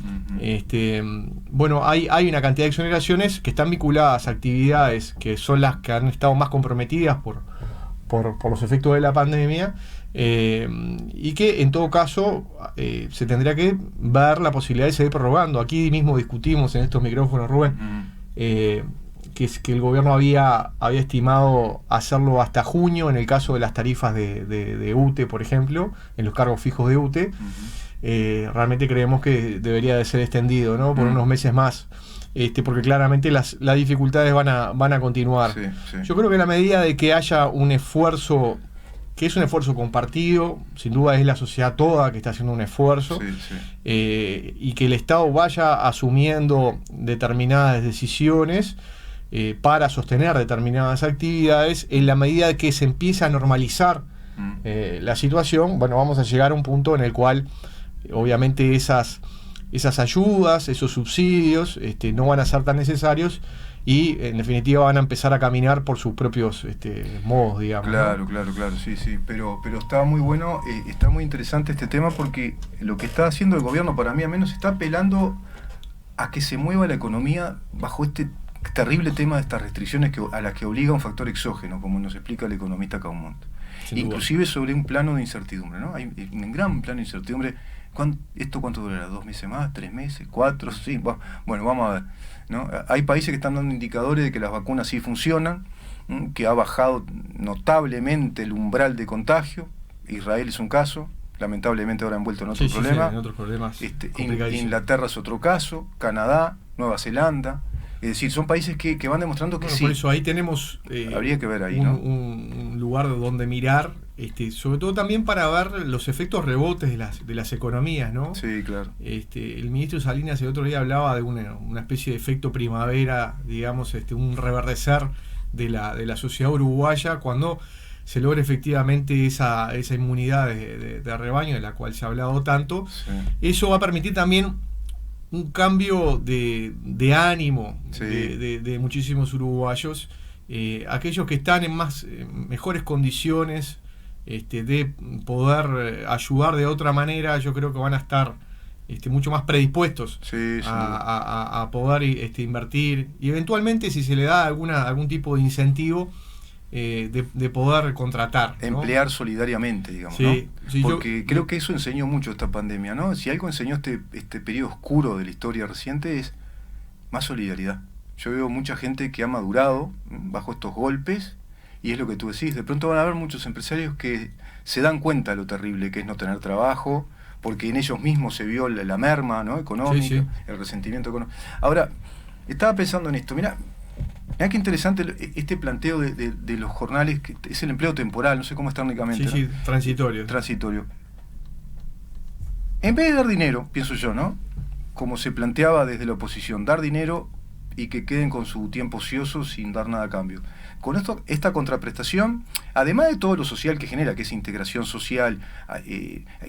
Hay una cantidad de exoneraciones que están vinculadas a actividades que son las que han estado más comprometidas por los efectos de la pandemia, y que en todo caso se tendría que ver la posibilidad de seguir prorrogando. Aquí mismo discutimos en estos micrófonos, Rubén, que el gobierno había estimado hacerlo hasta junio en el caso de las tarifas de UTE, por ejemplo, en los cargos fijos de UTE. Realmente creemos que debería de ser extendido, ¿no?, por unos meses más, porque claramente las dificultades van a continuar. Sí. Yo creo que en la medida de que haya un esfuerzo, que es un esfuerzo compartido, sin duda es la sociedad toda que está haciendo un esfuerzo, y que el Estado vaya asumiendo determinadas decisiones para sostener determinadas actividades, en la medida de que se empieza a normalizar la situación, vamos a llegar a un punto en el cual obviamente esas ayudas, esos subsidios no van a ser tan necesarios y en definitiva van a empezar a caminar por sus propios modos, digamos. Claro, sí, pero está muy bueno, está muy interesante este tema, porque lo que está haciendo el gobierno, para mí al menos, está apelando a que se mueva la economía bajo este terrible tema de estas restricciones a las que obliga un factor exógeno, como nos explica el economista Caumont. Inclusive sobre un plano de incertidumbre, ¿no? Hay un gran plano de incertidumbre. ¿Esto cuánto durará? ¿2 meses más? ¿3 meses? ¿4? Sí, bueno, vamos a ver, ¿no? Hay países que están dando indicadores de que las vacunas sí funcionan, que ha bajado notablemente el umbral de contagio. Israel es un caso, lamentablemente ahora envuelto en otro problema. Sí, en otros problemas. Inglaterra es otro caso, Canadá, Nueva Zelanda. Es decir, son países que van demostrando que sí. Por eso ahí tenemos habría que ver ahí, ¿no? un lugar donde mirar, sobre todo también para ver los efectos rebotes de las economías, ¿no? Sí, claro. El ministro Salinas el otro día hablaba de una especie de efecto primavera, digamos, un reverdecer de la sociedad uruguaya cuando se logra efectivamente esa inmunidad de rebaño de la cual se ha hablado tanto. Sí. Eso va a permitir también un cambio de ánimo sí. de muchísimos uruguayos, aquellos que están en mejores condiciones de poder ayudar de otra manera. Yo creo que van a estar mucho más predispuestos a poder invertir, y eventualmente, si se le da algún tipo de incentivo, de poder contratar, ¿no? Emplear solidariamente, digamos, sí, ¿no? Sí, porque creo que eso enseñó mucho esta pandemia, ¿no? Si algo enseñó este periodo oscuro de la historia reciente es más solidaridad. Yo veo mucha gente que ha madurado bajo estos golpes, y es lo que tú decís, de pronto van a haber muchos empresarios que se dan cuenta de lo terrible que es no tener trabajo, porque en ellos mismos se vio la merma, ¿no? Económica, sí. El resentimiento económico. Ahora, estaba pensando en esto, mirá qué interesante este planteo de los jornales, que es el empleo temporal, no sé cómo está únicamente. Sí, ¿no? sí, transitorio. Transitorio. En vez de dar dinero, pienso yo, ¿no? Como se planteaba desde la oposición, dar dinero y que queden con su tiempo ocioso sin dar nada a cambio. Con esta contraprestación, además de todo lo social que genera, que es integración social,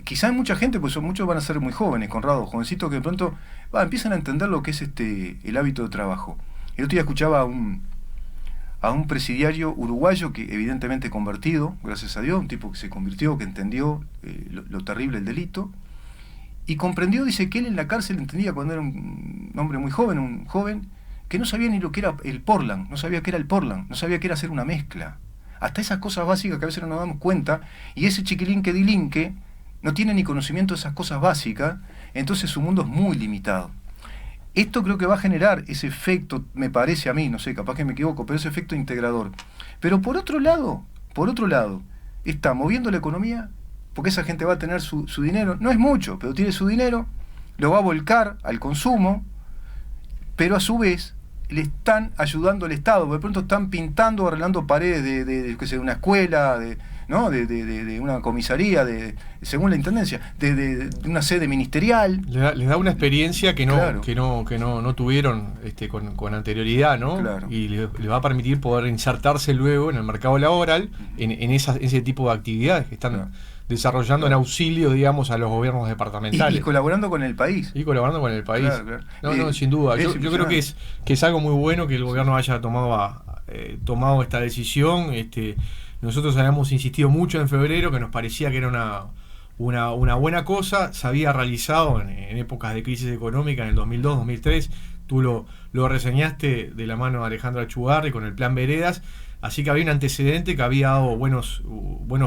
quizá hay mucha gente, pues muchos van a ser muy jóvenes, Conrado, jovencitos que de pronto empiezan a entender lo que es el hábito de trabajo. El otro día escuchaba a un presidiario uruguayo que evidentemente convertido, gracias a Dios, un tipo que se convirtió, que entendió lo terrible del delito, y comprendió, dice, que él en la cárcel entendía cuando era un hombre muy joven, que no sabía ni lo que era el Portland, no sabía qué era el Portland, no sabía qué era hacer una mezcla. Hasta esas cosas básicas que a veces no nos damos cuenta, y ese chiquilín que delinque no tiene ni conocimiento de esas cosas básicas, entonces su mundo es muy limitado. Esto creo que va a generar ese efecto, me parece a mí, no sé, capaz que me equivoco, pero ese efecto integrador. Pero por otro lado, está moviendo la economía, porque esa gente va a tener su dinero, no es mucho, pero tiene su dinero, lo va a volcar al consumo, pero a su vez le están ayudando al Estado, porque de pronto están pintando, arreglando paredes de una escuela, ¿no? de una comisaría, según la intendencia, de una sede ministerial. Les da una experiencia que no, claro. que no tuvieron con anterioridad, ¿no? Claro. Y les va a permitir poder insertarse luego en el mercado laboral en ese tipo de actividades que están desarrollando en auxilio, digamos, a los gobiernos departamentales. Y colaborando con el país. Claro. No, sin duda. Yo creo que es algo muy bueno que el gobierno haya tomado esta decisión. Nosotros habíamos insistido mucho en febrero, que nos parecía que era una buena cosa. Se había realizado en épocas de crisis económica, en el 2002, 2003. Tú lo reseñaste de la mano de Alejandra Chugarri con el Plan Veredas. Así que había un antecedente que había dado buenos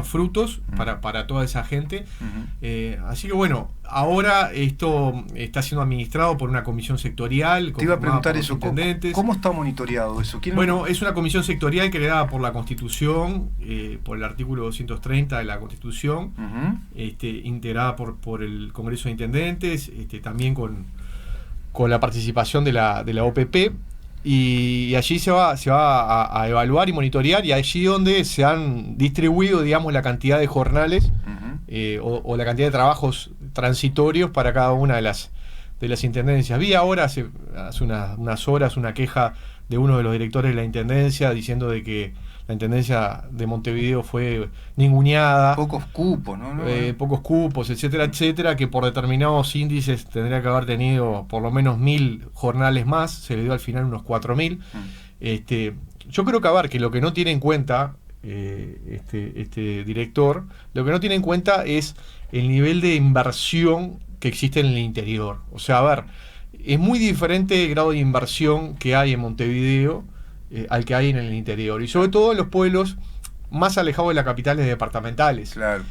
frutos para toda esa gente. Uh-huh. Así que bueno, ahora esto está siendo administrado por una comisión sectorial. Te iba a preguntar eso, ¿cómo está monitoreado eso? Es una comisión sectorial creada por la Constitución, por el artículo 230 de la Constitución, uh-huh. Integrada por el Congreso de Intendentes, también con la participación de la OPP. Y allí se va a evaluar y monitorear, y allí donde se han distribuido, digamos, la cantidad de jornales uh-huh. O la cantidad de trabajos transitorios para cada una de las intendencias. Vi ahora hace unas horas una queja de uno de los directores de la intendencia diciendo de que la intendencia de Montevideo fue ninguneada. Pocos cupos, ¿no? Pocos cupos, etcétera, que por determinados índices tendría que haber tenido por lo menos 1.000 jornales más, se le dio al final unos 4.000. Yo creo que lo que no tiene en cuenta este director, lo que no tiene en cuenta es el nivel de inversión que existe en el interior. O sea, es muy diferente el grado de inversión que hay en Montevideo al que hay en el interior, y sobre todo en los pueblos más alejados de las capitales departamentales, claro.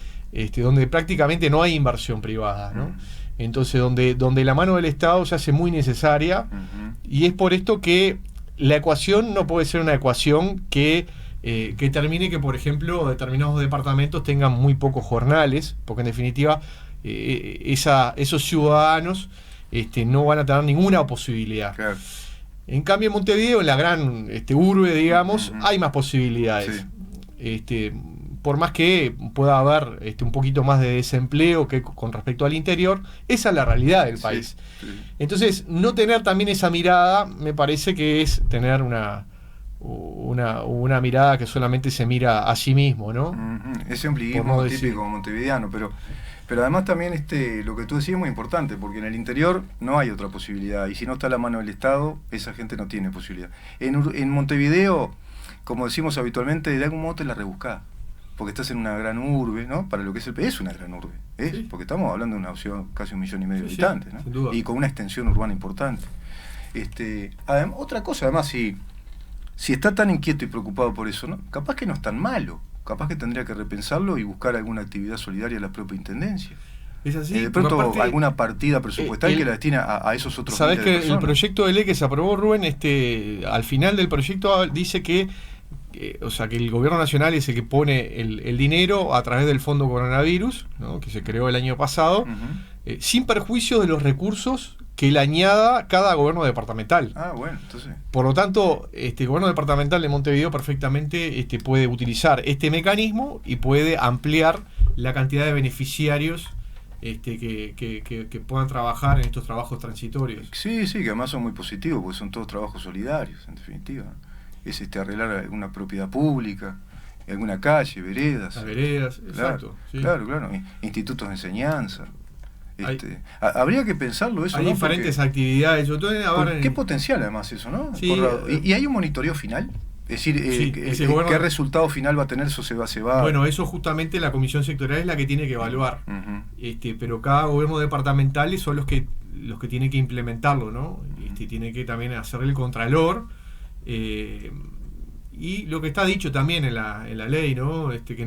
Donde prácticamente no hay inversión privada, ¿no? Entonces donde la mano del Estado se hace muy necesaria, uh-huh. Y es por esto que la ecuación no puede ser una ecuación que que termine que, por ejemplo, determinados departamentos tengan muy pocos jornales, porque en definitiva esos ciudadanos no van a tener ninguna posibilidad. Claro. En cambio, en Montevideo, en la gran urbe, digamos, hay más posibilidades. Sí. Por más que pueda haber un poquito más de desempleo que con respecto al interior, esa es la realidad del país. Sí. Entonces, no tener también esa mirada, me parece que es tener una mirada que solamente se mira a sí mismo, ¿no? Ese ombliguismo Por no decir. típico montevideano, pero además también lo que tú decías es muy importante, porque en el interior no hay otra posibilidad, y si no está a la mano del Estado, esa gente no tiene posibilidad. En Montevideo, como decimos habitualmente, de algún modo te la rebuscás, porque estás en una gran urbe, ¿no? Para lo que es una gran urbe, Sí. porque estamos hablando de una ciudad casi 1,5 millones de Sí, habitantes, ¿no? sin duda. Y con una extensión urbana importante. Otra cosa, además, si está tan inquieto y preocupado por eso, ¿no? Capaz que no es tan malo. Capaz que tendría que repensarlo y buscar alguna actividad solidaria a la propia intendencia. Es así. De pronto Porque aparte, alguna partida presupuestal que la destina a esos otros sabés miles que de el personas. proyecto de ley que se aprobó, Rubén, al final del proyecto dice que el gobierno nacional es el que pone el dinero a través del fondo coronavirus, ¿no? Que se creó el año pasado, sin perjuicio de los recursos que le añada cada gobierno departamental. Ah, bueno, entonces. Por lo tanto, el gobierno departamental de Montevideo perfectamente puede utilizar este mecanismo y puede ampliar la cantidad de beneficiarios que puedan trabajar en estos trabajos transitorios. Sí, que además son muy positivos, porque son todos trabajos solidarios, en definitiva. Es arreglar alguna propiedad pública, alguna calle, veredas. Las veredas, exacto. Sí. Claro, institutos de enseñanza. Habría que pensarlo eso, hay ¿no? diferentes actividades. Qué potencial además eso, ¿no? Sí, ¿Y hay un monitoreo final? Es decir, sí, ¿qué resultado final va a tener? Eso se va. Bueno, eso justamente la comisión sectorial es la que tiene que evaluar. Pero cada gobierno departamental son los que tienen que implementarlo, ¿no? Tiene que también hacer el contralor. Y lo que está dicho también en la ley, ¿no? Que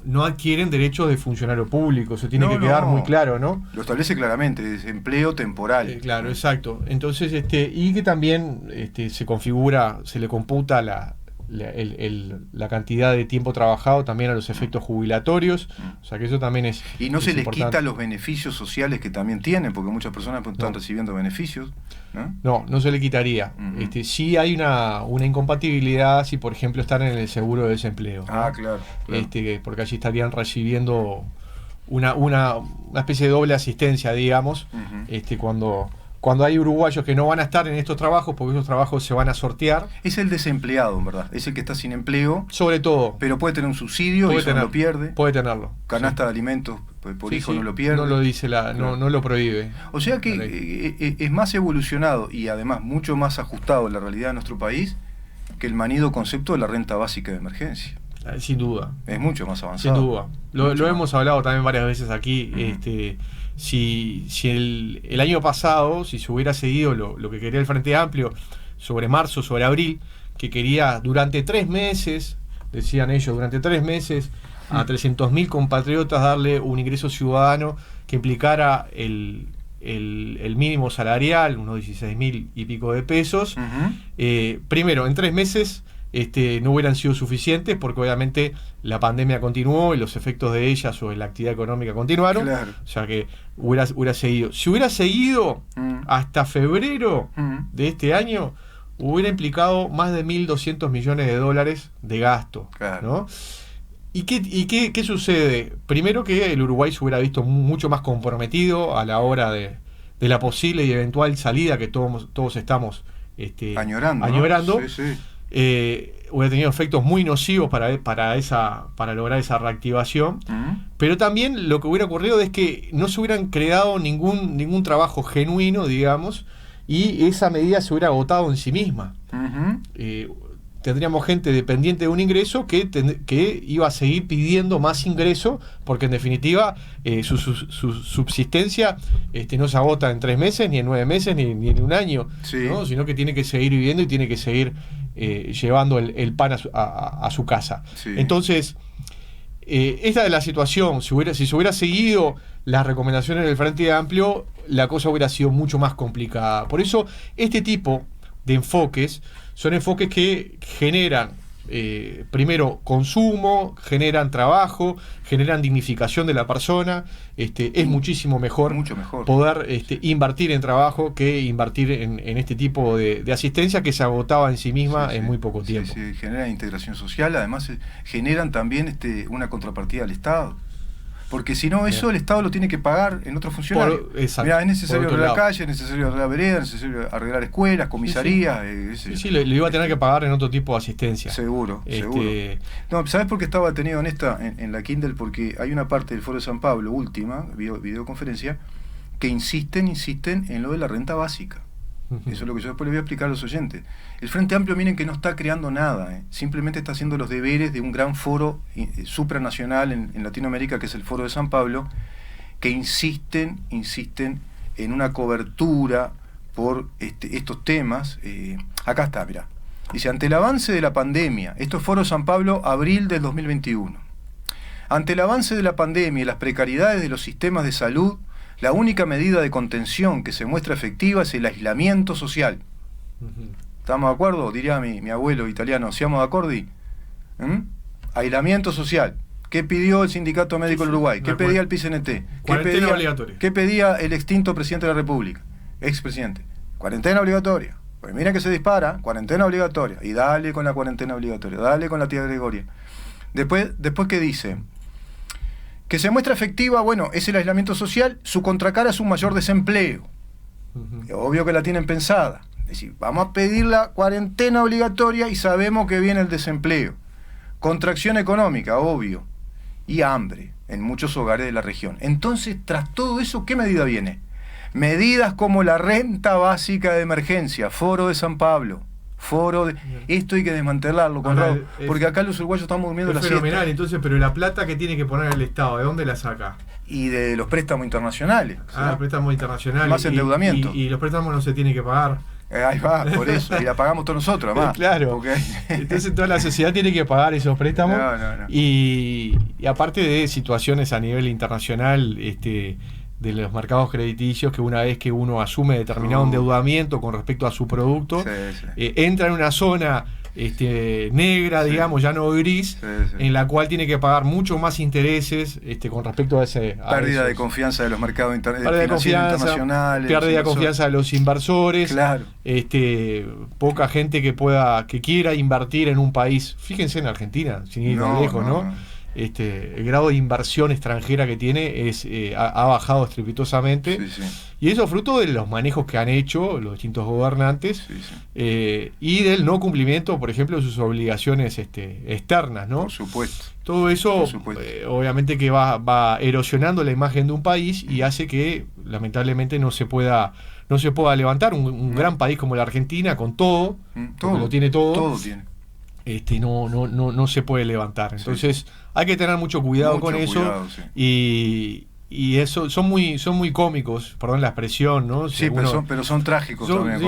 no adquieren derechos de funcionario público, se tiene que quedar muy claro, ¿no? Lo establece claramente, es empleo temporal. Claro, exacto. Entonces, y que también se configura, se le computa la cantidad de tiempo trabajado también a los efectos jubilatorios, o sea que eso también es. Y no se les importante. quita los beneficios sociales que también tienen, porque muchas personas están recibiendo beneficios, ¿no? No se le quitaría. Sí hay una incompatibilidad si, por ejemplo, están en el seguro de desempleo. Ah, ¿no? claro. Porque allí estarían recibiendo una especie de doble asistencia, digamos, cuando hay uruguayos que no van a estar en estos trabajos, porque esos trabajos se van a sortear. Es el desempleado, en verdad. Es el que está sin empleo. Sobre todo. Pero puede tener un subsidio y eso no lo pierde. Puede tenerlo. Canasta de alimentos por hijo no lo pierde. No lo dice no lo prohíbe. O sea que es más evolucionado y además mucho más ajustado a la realidad de nuestro país que el manido concepto de la renta básica de emergencia. Sin duda. Es mucho más avanzado. Sin duda. Lo hemos hablado también varias veces aquí. Si el año pasado, si se hubiera seguido lo que quería el Frente Amplio sobre marzo, sobre abril, que quería durante 3 meses, decían ellos, durante 3 meses, a 300.000 compatriotas darle un ingreso ciudadano que implicara el mínimo salarial, unos 16.000 y pico de pesos. Primero, en 3 meses no hubieran sido suficientes porque obviamente la pandemia continuó y los efectos de ella sobre la actividad económica continuaron. Claro. O sea que hubiera seguido. Si hubiera seguido hasta febrero de este año, hubiera implicado más de 1.200 millones de dólares de gasto. Claro. ¿No? ¿Y qué sucede? Primero que el Uruguay se hubiera visto mucho más comprometido a la hora de la posible y eventual salida que todos estamos añorando. ¿No? Sí. Hubiera tenido efectos muy nocivos para lograr esa reactivación, pero también lo que hubiera ocurrido es que no se hubieran creado ningún trabajo genuino, digamos, y esa medida se hubiera agotado en sí misma. Tendríamos gente dependiente de un ingreso que iba a seguir pidiendo más ingreso, porque en definitiva su subsistencia no se agota en 3 meses, ni en 9 meses, ni en un año, ¿no? Sino que tiene que seguir viviendo y tiene que seguir llevando el pan a su casa. Entonces, esta es la situación. Si se hubiera seguido las recomendaciones del Frente Amplio, la cosa hubiera sido mucho más complicada. Por eso, este tipo de enfoques son enfoques que generan primero consumo, generan trabajo, generan dignificación de la persona. Es muchísimo mejor, mucho mejor poder invertir en trabajo que invertir en este tipo de asistencia que se agotaba en sí misma en muy poco tiempo. Sí, generan integración social, además generan también una contrapartida al Estado. Porque si no, eso el Estado lo tiene que pagar en otros funcionarios. Mirá, es necesario arreglar la calle, es necesario arreglar la vereda, es necesario arreglar escuelas, comisarías. Sí, le iba a tener que pagar en otro tipo de asistencia. Seguro. No, ¿sabes por qué estaba detenido en la Kindle? Porque hay una parte del Foro de San Pablo, última, videoconferencia, que insisten en lo de la renta básica. Eso es lo que yo después le voy a explicar a los oyentes. El Frente Amplio, miren que no está creando nada, simplemente está haciendo los deberes de un gran foro supranacional en Latinoamérica, que es el Foro de San Pablo, que insisten en una cobertura por estos temas. Acá está, mirá. Dice, ante el avance de la pandemia, esto es Foro de San Pablo, abril del 2021. Ante el avance de la pandemia y las precariedades de los sistemas de salud, la única medida de contención que se muestra efectiva es el aislamiento social. ¿Estamos de acuerdo? Diría mi abuelo italiano, ¿siamo de accordi? Aislamiento social. ¿Qué pidió el Sindicato Médico del Uruguay? ¿Qué pedía el PCNT? ¿Qué pedía el extinto presidente de la República? Expresidente. Cuarentena obligatoria. Pues mira que se dispara, cuarentena obligatoria. Y dale con la cuarentena obligatoria, dale con la tía Gregoria. Después ¿qué dice? Que se muestra efectiva, bueno, es el aislamiento social, su contracara es un mayor desempleo. Obvio que la tienen pensada. Es decir, vamos a pedir la cuarentena obligatoria y sabemos que viene el desempleo. Contracción económica, obvio. Y hambre en muchos hogares de la región. Entonces, tras todo eso, ¿qué medida viene? Medidas como la renta básica de emergencia, Foro de San Pablo. Esto hay que desmantelarlo, Conrado, porque acá los uruguayos estamos durmiendo la siesta. Es fenomenal, entonces, pero la plata que tiene que poner el Estado, ¿de dónde la saca? Y de los préstamos internacionales. Los préstamos internacionales. Más endeudamiento. Y los préstamos no se tienen que pagar. Ahí va, por eso, y la pagamos todos nosotros, además. Claro. Okay. Entonces toda la sociedad tiene que pagar esos préstamos. No. Y aparte de situaciones a nivel internacional, de los mercados crediticios, que una vez que uno asume determinado endeudamiento con respecto a su producto, entra en una zona negra, digamos, ya no gris, en la cual tiene que pagar mucho más intereses con respecto a ese... Pérdida de confianza de los mercados financieros internacionales. Pérdida de confianza de los inversores. Claro. Poca gente que quiera invertir en un país. Fíjense en Argentina, sin ir muy lejos, ¿no? El grado de inversión extranjera que tiene ha bajado estrepitosamente, y eso fruto de los manejos que han hecho los distintos gobernantes, y del no cumplimiento, por ejemplo, de sus obligaciones externas, ¿no? Por supuesto. Todo eso obviamente que va erosionando la imagen de un país y hace que lamentablemente no se pueda levantar un gran país como la Argentina, con todo lo tiene todo tiene. No se puede levantar. Entonces hay que tener mucho cuidado con eso. Y eso son muy cómicos, perdón la expresión, ¿no? Sí, pero son trágicos también.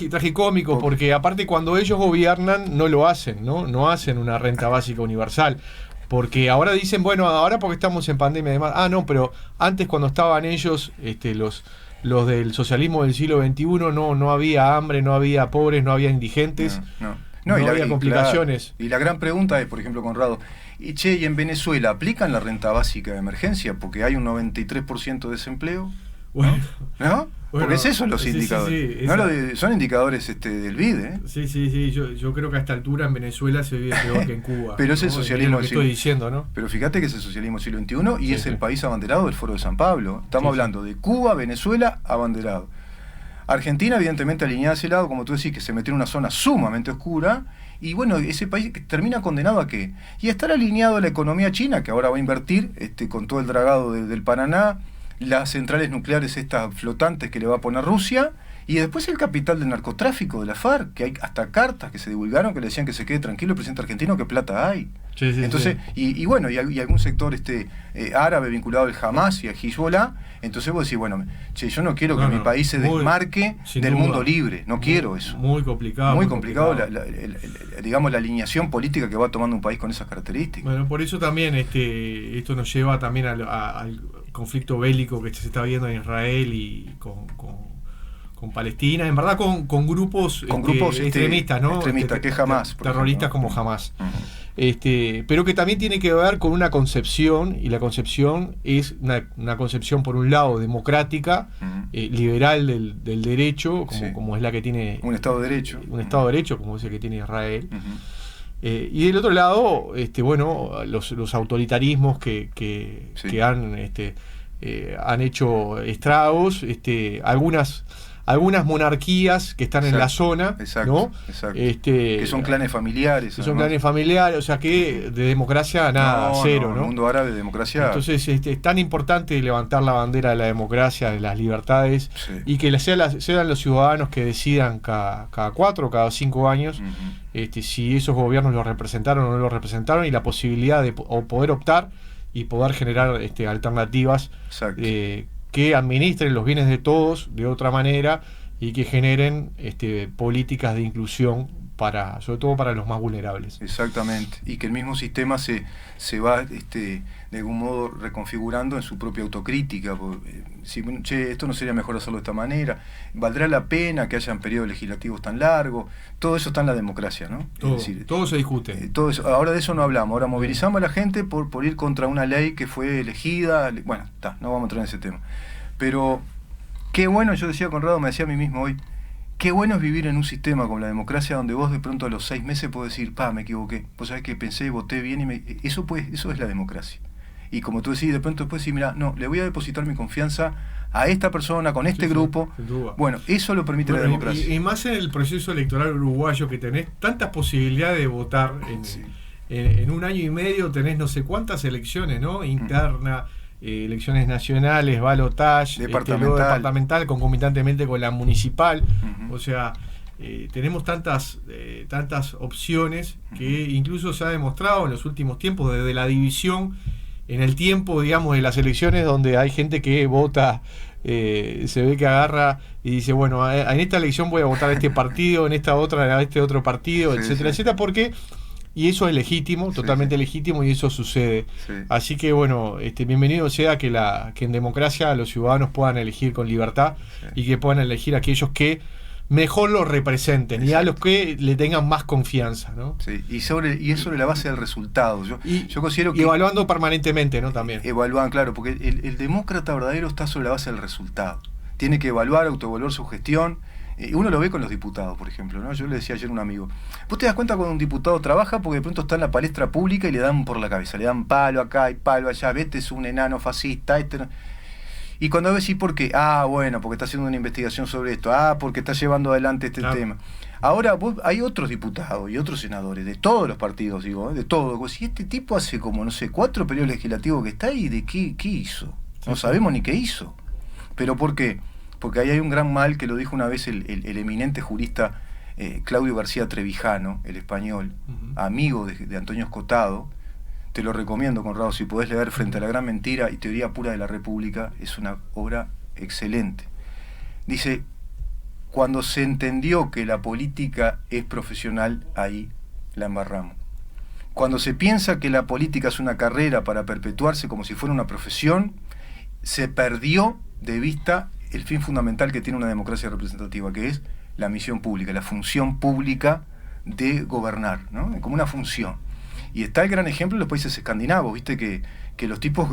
Tragicómicos, porque aparte cuando ellos gobiernan no lo hacen, no hacen una renta básica universal. Porque ahora dicen, bueno, ahora porque estamos en pandemia además. No, pero antes cuando estaban ellos, los del socialismo del siglo XXI, no había hambre, no había pobres, no había indigentes. No había complicaciones. Claro, y la gran pregunta es, por ejemplo, Conrado, ¿y en Venezuela aplican la renta básica de emergencia porque hay un 93% de desempleo? Bueno, ¿No? Porque es eso los indicadores. Son indicadores del BID, Sí. Yo creo que a esta altura en Venezuela se vive peor que en Cuba. Pero es el socialismo del siglo XXI. Estoy diciendo, ¿no? Pero fíjate que es el socialismo del siglo XXI y es el país abanderado del Foro de San Pablo. Estamos hablando de Cuba, Venezuela, abanderado. Argentina, evidentemente, alineada a ese lado, como tú decís, que se metió en una zona sumamente oscura, y bueno, ese país termina condenado ¿a qué? Y estar alineado a la economía china, que ahora va a invertir con todo el dragado del Paraná, las centrales nucleares estas flotantes que le va a poner Rusia, y después el capital del narcotráfico de la FARC, que hay hasta cartas que se divulgaron que le decían que se quede tranquilo el presidente argentino, que plata hay. Entonces, y bueno, y algún sector árabe vinculado al Hamas y al Hezbollah. Entonces vos decís, bueno, yo no quiero que mi país se desmarque del mundo libre, no quiero eso. Muy complicado. Muy complicado. Digamos, la alineación política que va tomando un país con esas características. Bueno, por eso también esto nos lleva también al conflicto bélico que se está viendo en Israel y con con Palestina, en verdad con grupos, extremistas, ¿no? Extremistas, que jamás. Terroristas como jamás. Pero que también tiene que ver con una concepción, y la concepción es una concepción, por un lado, democrática, liberal del derecho, como es la que tiene... Un Estado de Derecho. Un Estado de Derecho, como es el que tiene Israel. Y del otro lado, los autoritarismos que han hecho estragos, algunas monarquías que están en la zona, exacto, ¿no? Exacto. Que son clanes familiares. O sea que de democracia nada, cero, ¿no? El mundo árabe de democracia. Entonces es tan importante levantar la bandera de la democracia, de las libertades, y que sean los ciudadanos que decidan cada 4 o cada 5 años si esos gobiernos los representaron o no los representaron, y la posibilidad de poder optar y poder generar alternativas que administren los bienes de todos de otra manera y que generen políticas de inclusión sobre todo para los más vulnerables. Exactamente, y que el mismo sistema se va de algún modo reconfigurando en su propia autocrítica. Esto no sería mejor hacerlo de esta manera, valdrá la pena que hayan periodos legislativos tan largos, todo eso está en la democracia, ¿no? Todo se discute. Todo eso, ahora de eso no hablamos, ahora movilizamos a la gente por ir contra una ley que fue elegida, bueno, no vamos a entrar en ese tema. Pero qué bueno, yo decía, Conrado me decía a mí mismo hoy, qué bueno es vivir en un sistema como la democracia, donde vos de pronto a los 6 meses podés decir, me equivoqué, vos sabés que pensé, voté bien, eso es la democracia. Y como tú decís, de pronto después decís, mira, no, le voy a depositar mi confianza a esta persona, con este grupo. Bueno, eso lo permite la democracia. Y más en el proceso electoral uruguayo, que tenés tantas posibilidades de votar en un año y medio, tenés no sé cuántas elecciones, ¿no? Interna, elecciones nacionales, balotage, departamental, concomitantemente con la municipal. O sea, tenemos tantas opciones que incluso se ha demostrado en los últimos tiempos, desde la división en el tiempo, digamos, de las elecciones, donde hay gente que vota, se ve que agarra y dice, bueno, en esta elección voy a votar a este partido, en esta otra a este otro partido, etcétera, etcétera, porque... Y eso es legítimo, totalmente legítimo, y eso sucede. Así que bueno, bienvenido sea que en democracia los ciudadanos puedan elegir con libertad y que puedan elegir a aquellos que mejor lo representen y a los que le tengan más confianza, ¿no? Sí, y es sobre la base del resultado. Yo considero que... evaluando permanentemente, ¿no? También. Evaluando, claro, porque el demócrata verdadero está sobre la base del resultado. Tiene que autoevaluar su gestión. Uno lo ve con los diputados, por ejemplo, ¿no? Yo le decía ayer a un amigo, vos te das cuenta cuando un diputado trabaja porque de pronto está en la palestra pública y le dan por la cabeza, le dan palo acá y palo allá, este es un enano fascista, y cuando ves, ¿y por qué? Bueno, porque está haciendo una investigación sobre esto, porque está llevando adelante este tema. Ahora hay otros diputados y otros senadores de todos los partidos, de todo. Si este tipo hace como, no sé, 4 periodos legislativos que está ahí, ¿de qué hizo? No sabemos ni qué hizo. ¿Pero por qué? Porque ahí hay un gran mal que lo dijo una vez el eminente jurista Claudio García Trevijano, el español, amigo de Antonio Escotado. Te lo recomiendo, Conrado, si podés leer Frente a la gran mentira y Teoría pura de la República, es una obra excelente. Dice, cuando se entendió que la política es profesional, ahí la embarramos. Cuando se piensa que la política es una carrera para perpetuarse como si fuera una profesión, se perdió de vista el fin fundamental que tiene una democracia representativa, que es la misión pública, la función pública de gobernar, ¿no? Como una función. Y está el gran ejemplo en los países escandinavos, viste que los tipos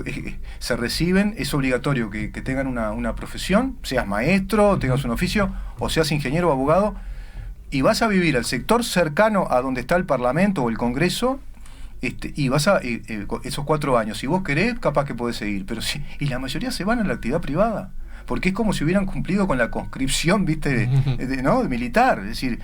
se reciben, es obligatorio que tengan una profesión, seas maestro, tengas un oficio, o seas ingeniero o abogado, y vas a vivir al sector cercano a donde está el Parlamento o el Congreso, y vas a esos 4 años, si vos querés, capaz que podés seguir, pero y la mayoría se van a la actividad privada. Porque es como si hubieran cumplido con la conscripción, ¿viste? De militar. Es decir,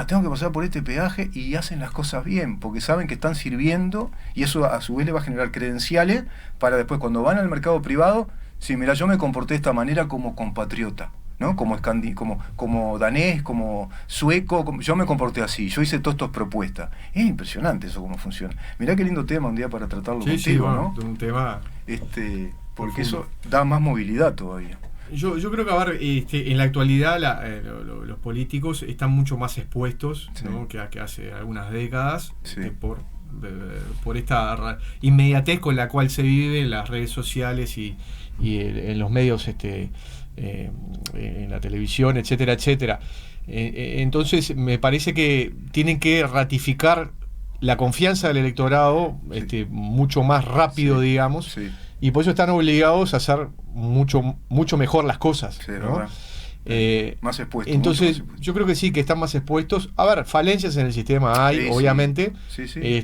tengo que pasar por este peaje, y hacen las cosas bien, porque saben que están sirviendo, y eso a su vez le va a generar credenciales para después, cuando van al mercado privado, mira, yo me comporté de esta manera como compatriota, ¿no? Como danés, como sueco, yo me comporté así, yo hice todas estas propuestas. Es impresionante eso cómo funciona. Mirá qué lindo tema un día para tratarlo contigo, bueno, ¿no? Un tema... porque eso da más movilidad todavía. Yo creo que, a ver, en la actualidad los políticos están mucho más expuestos, ¿no? que hace algunas décadas, por esta inmediatez con la cual se vive en las redes sociales y en los medios, en la televisión, etcétera, etcétera. Entonces me parece que tienen que ratificar la confianza del electorado mucho más rápido, digamos, y por eso están obligados a hacer mucho mejor las cosas, ¿no? Más expuestos. Entonces yo creo que sí, que están más expuestos. A ver, falencias en el sistema hay, obviamente,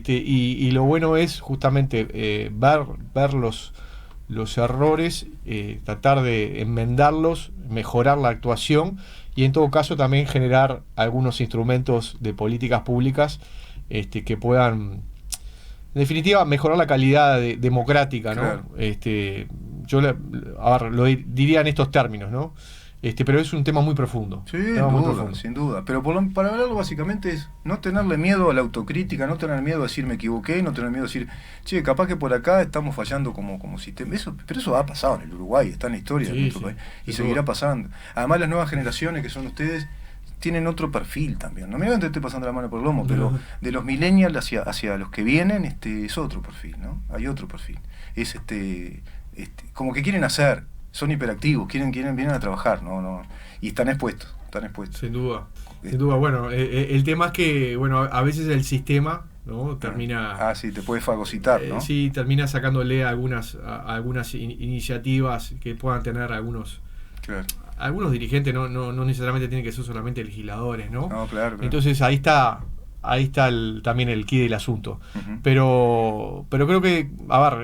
y lo bueno es justamente ver los errores, tratar de enmendarlos, mejorar la actuación y en todo caso también generar algunos instrumentos de políticas públicas que puedan, en definitiva, mejorar la calidad democrática, ¿no? Claro. Yo lo diría en estos términos, ¿no? Pero es un tema muy profundo. Sí, sin duda. Pero para hablarlo básicamente es no tenerle miedo a la autocrítica, no tener miedo a decir me equivoqué, no tener miedo a decir, che, capaz que por acá estamos fallando como sistema. Pero eso ha pasado en el Uruguay, está en la historia de nuestro país. Y seguirá pasando. Además las nuevas generaciones que son ustedes tienen otro perfil también. No me digan que te estoy pasando la mano por el lomo, pero de los millennials hacia los que vienen, es otro perfil, ¿no? Hay otro perfil. Es como que quieren hacer. Son hiperactivos, vienen a trabajar, no, y están expuestos. Sin duda. Bueno, el tema es que, a veces el sistema, ¿no? Termina... sí, te puede fagocitar, ¿no? Sí, termina sacándole algunas iniciativas que puedan tener algunos dirigentes, no necesariamente tienen que ser solamente legisladores, ¿no? No, claro. Entonces ahí está también el quid del asunto. Uh-huh. Pero creo que,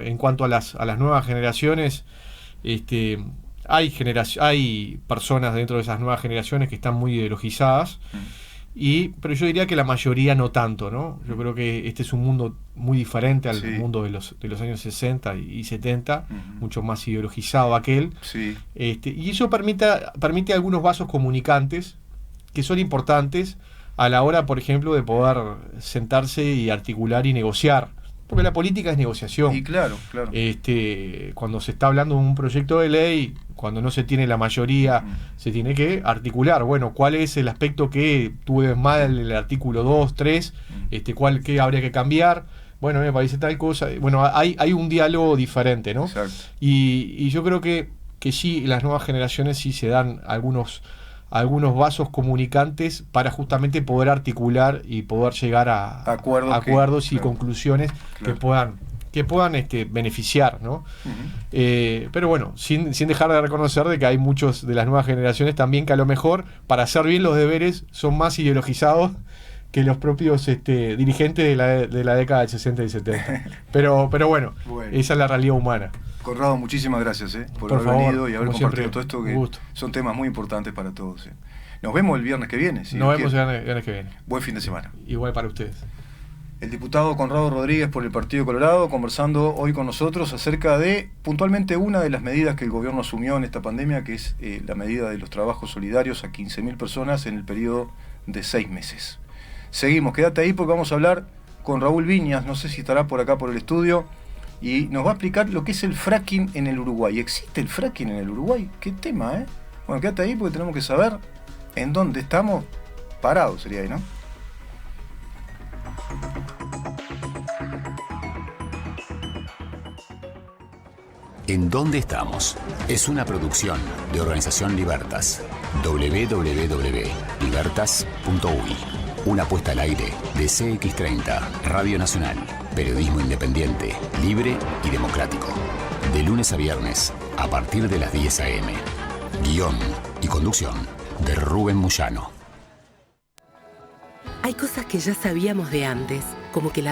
en cuanto a las nuevas generaciones, hay personas dentro de esas nuevas generaciones que están muy ideologizadas, pero yo diría que la mayoría no tanto, ¿no? Yo creo que este es un mundo muy diferente al mundo de los años 60 y 70, mucho más ideologizado aquel, y eso permite algunos vasos comunicantes que son importantes a la hora, por ejemplo, de poder sentarse y articular y negociar. Porque la política es negociación. Y claro. Cuando se está hablando de un proyecto de ley, cuando no se tiene la mayoría, se tiene que articular. Bueno, ¿cuál es el aspecto que tú ves mal el artículo 2, 3? ¿Qué habría que cambiar? Bueno, me parece tal cosa. Bueno, hay un diálogo diferente, ¿no? Exacto. Y yo creo que sí, las nuevas generaciones sí se dan algunos vasos comunicantes para justamente poder articular y poder llegar a acuerdos y conclusiones que puedan beneficiar, ¿no? Pero bueno, sin dejar de reconocer de que hay muchos de las nuevas generaciones también que a lo mejor para hacer bien los deberes son más ideologizados que los propios dirigentes de la década del 60 y 70. Pero bueno, esa es la realidad humana. Conrado, muchísimas gracias por haber venido y haber compartido todo esto, que son temas muy importantes para todos. Nos vemos el viernes que viene. Nos vemos el viernes que viene. Buen fin de semana. Igual para ustedes. El diputado Conrado Rodríguez por el Partido Colorado, conversando hoy con nosotros acerca de, puntualmente, una de las medidas que el gobierno asumió en esta pandemia, que es la medida de los trabajos solidarios a 15.000 personas en el periodo de 6 meses. Seguimos, quédate ahí porque vamos a hablar con Raúl Viñas, no sé si estará por acá por el estudio, y nos va a explicar lo que es el fracking en el Uruguay. ¿Existe el fracking en el Uruguay? ¿Qué tema, eh? Bueno, quédate ahí porque tenemos que saber en dónde estamos parados, sería ahí, ¿no? ¿En dónde estamos? Es una producción de Organización Libertas. www.libertas.uy. Una puesta al aire de CX30, Radio Nacional. Periodismo independiente, libre y democrático. De lunes a viernes, a partir de las 10 a.m. Guión y conducción de Rubén Moyano. Hay cosas que ya sabíamos de antes, como que la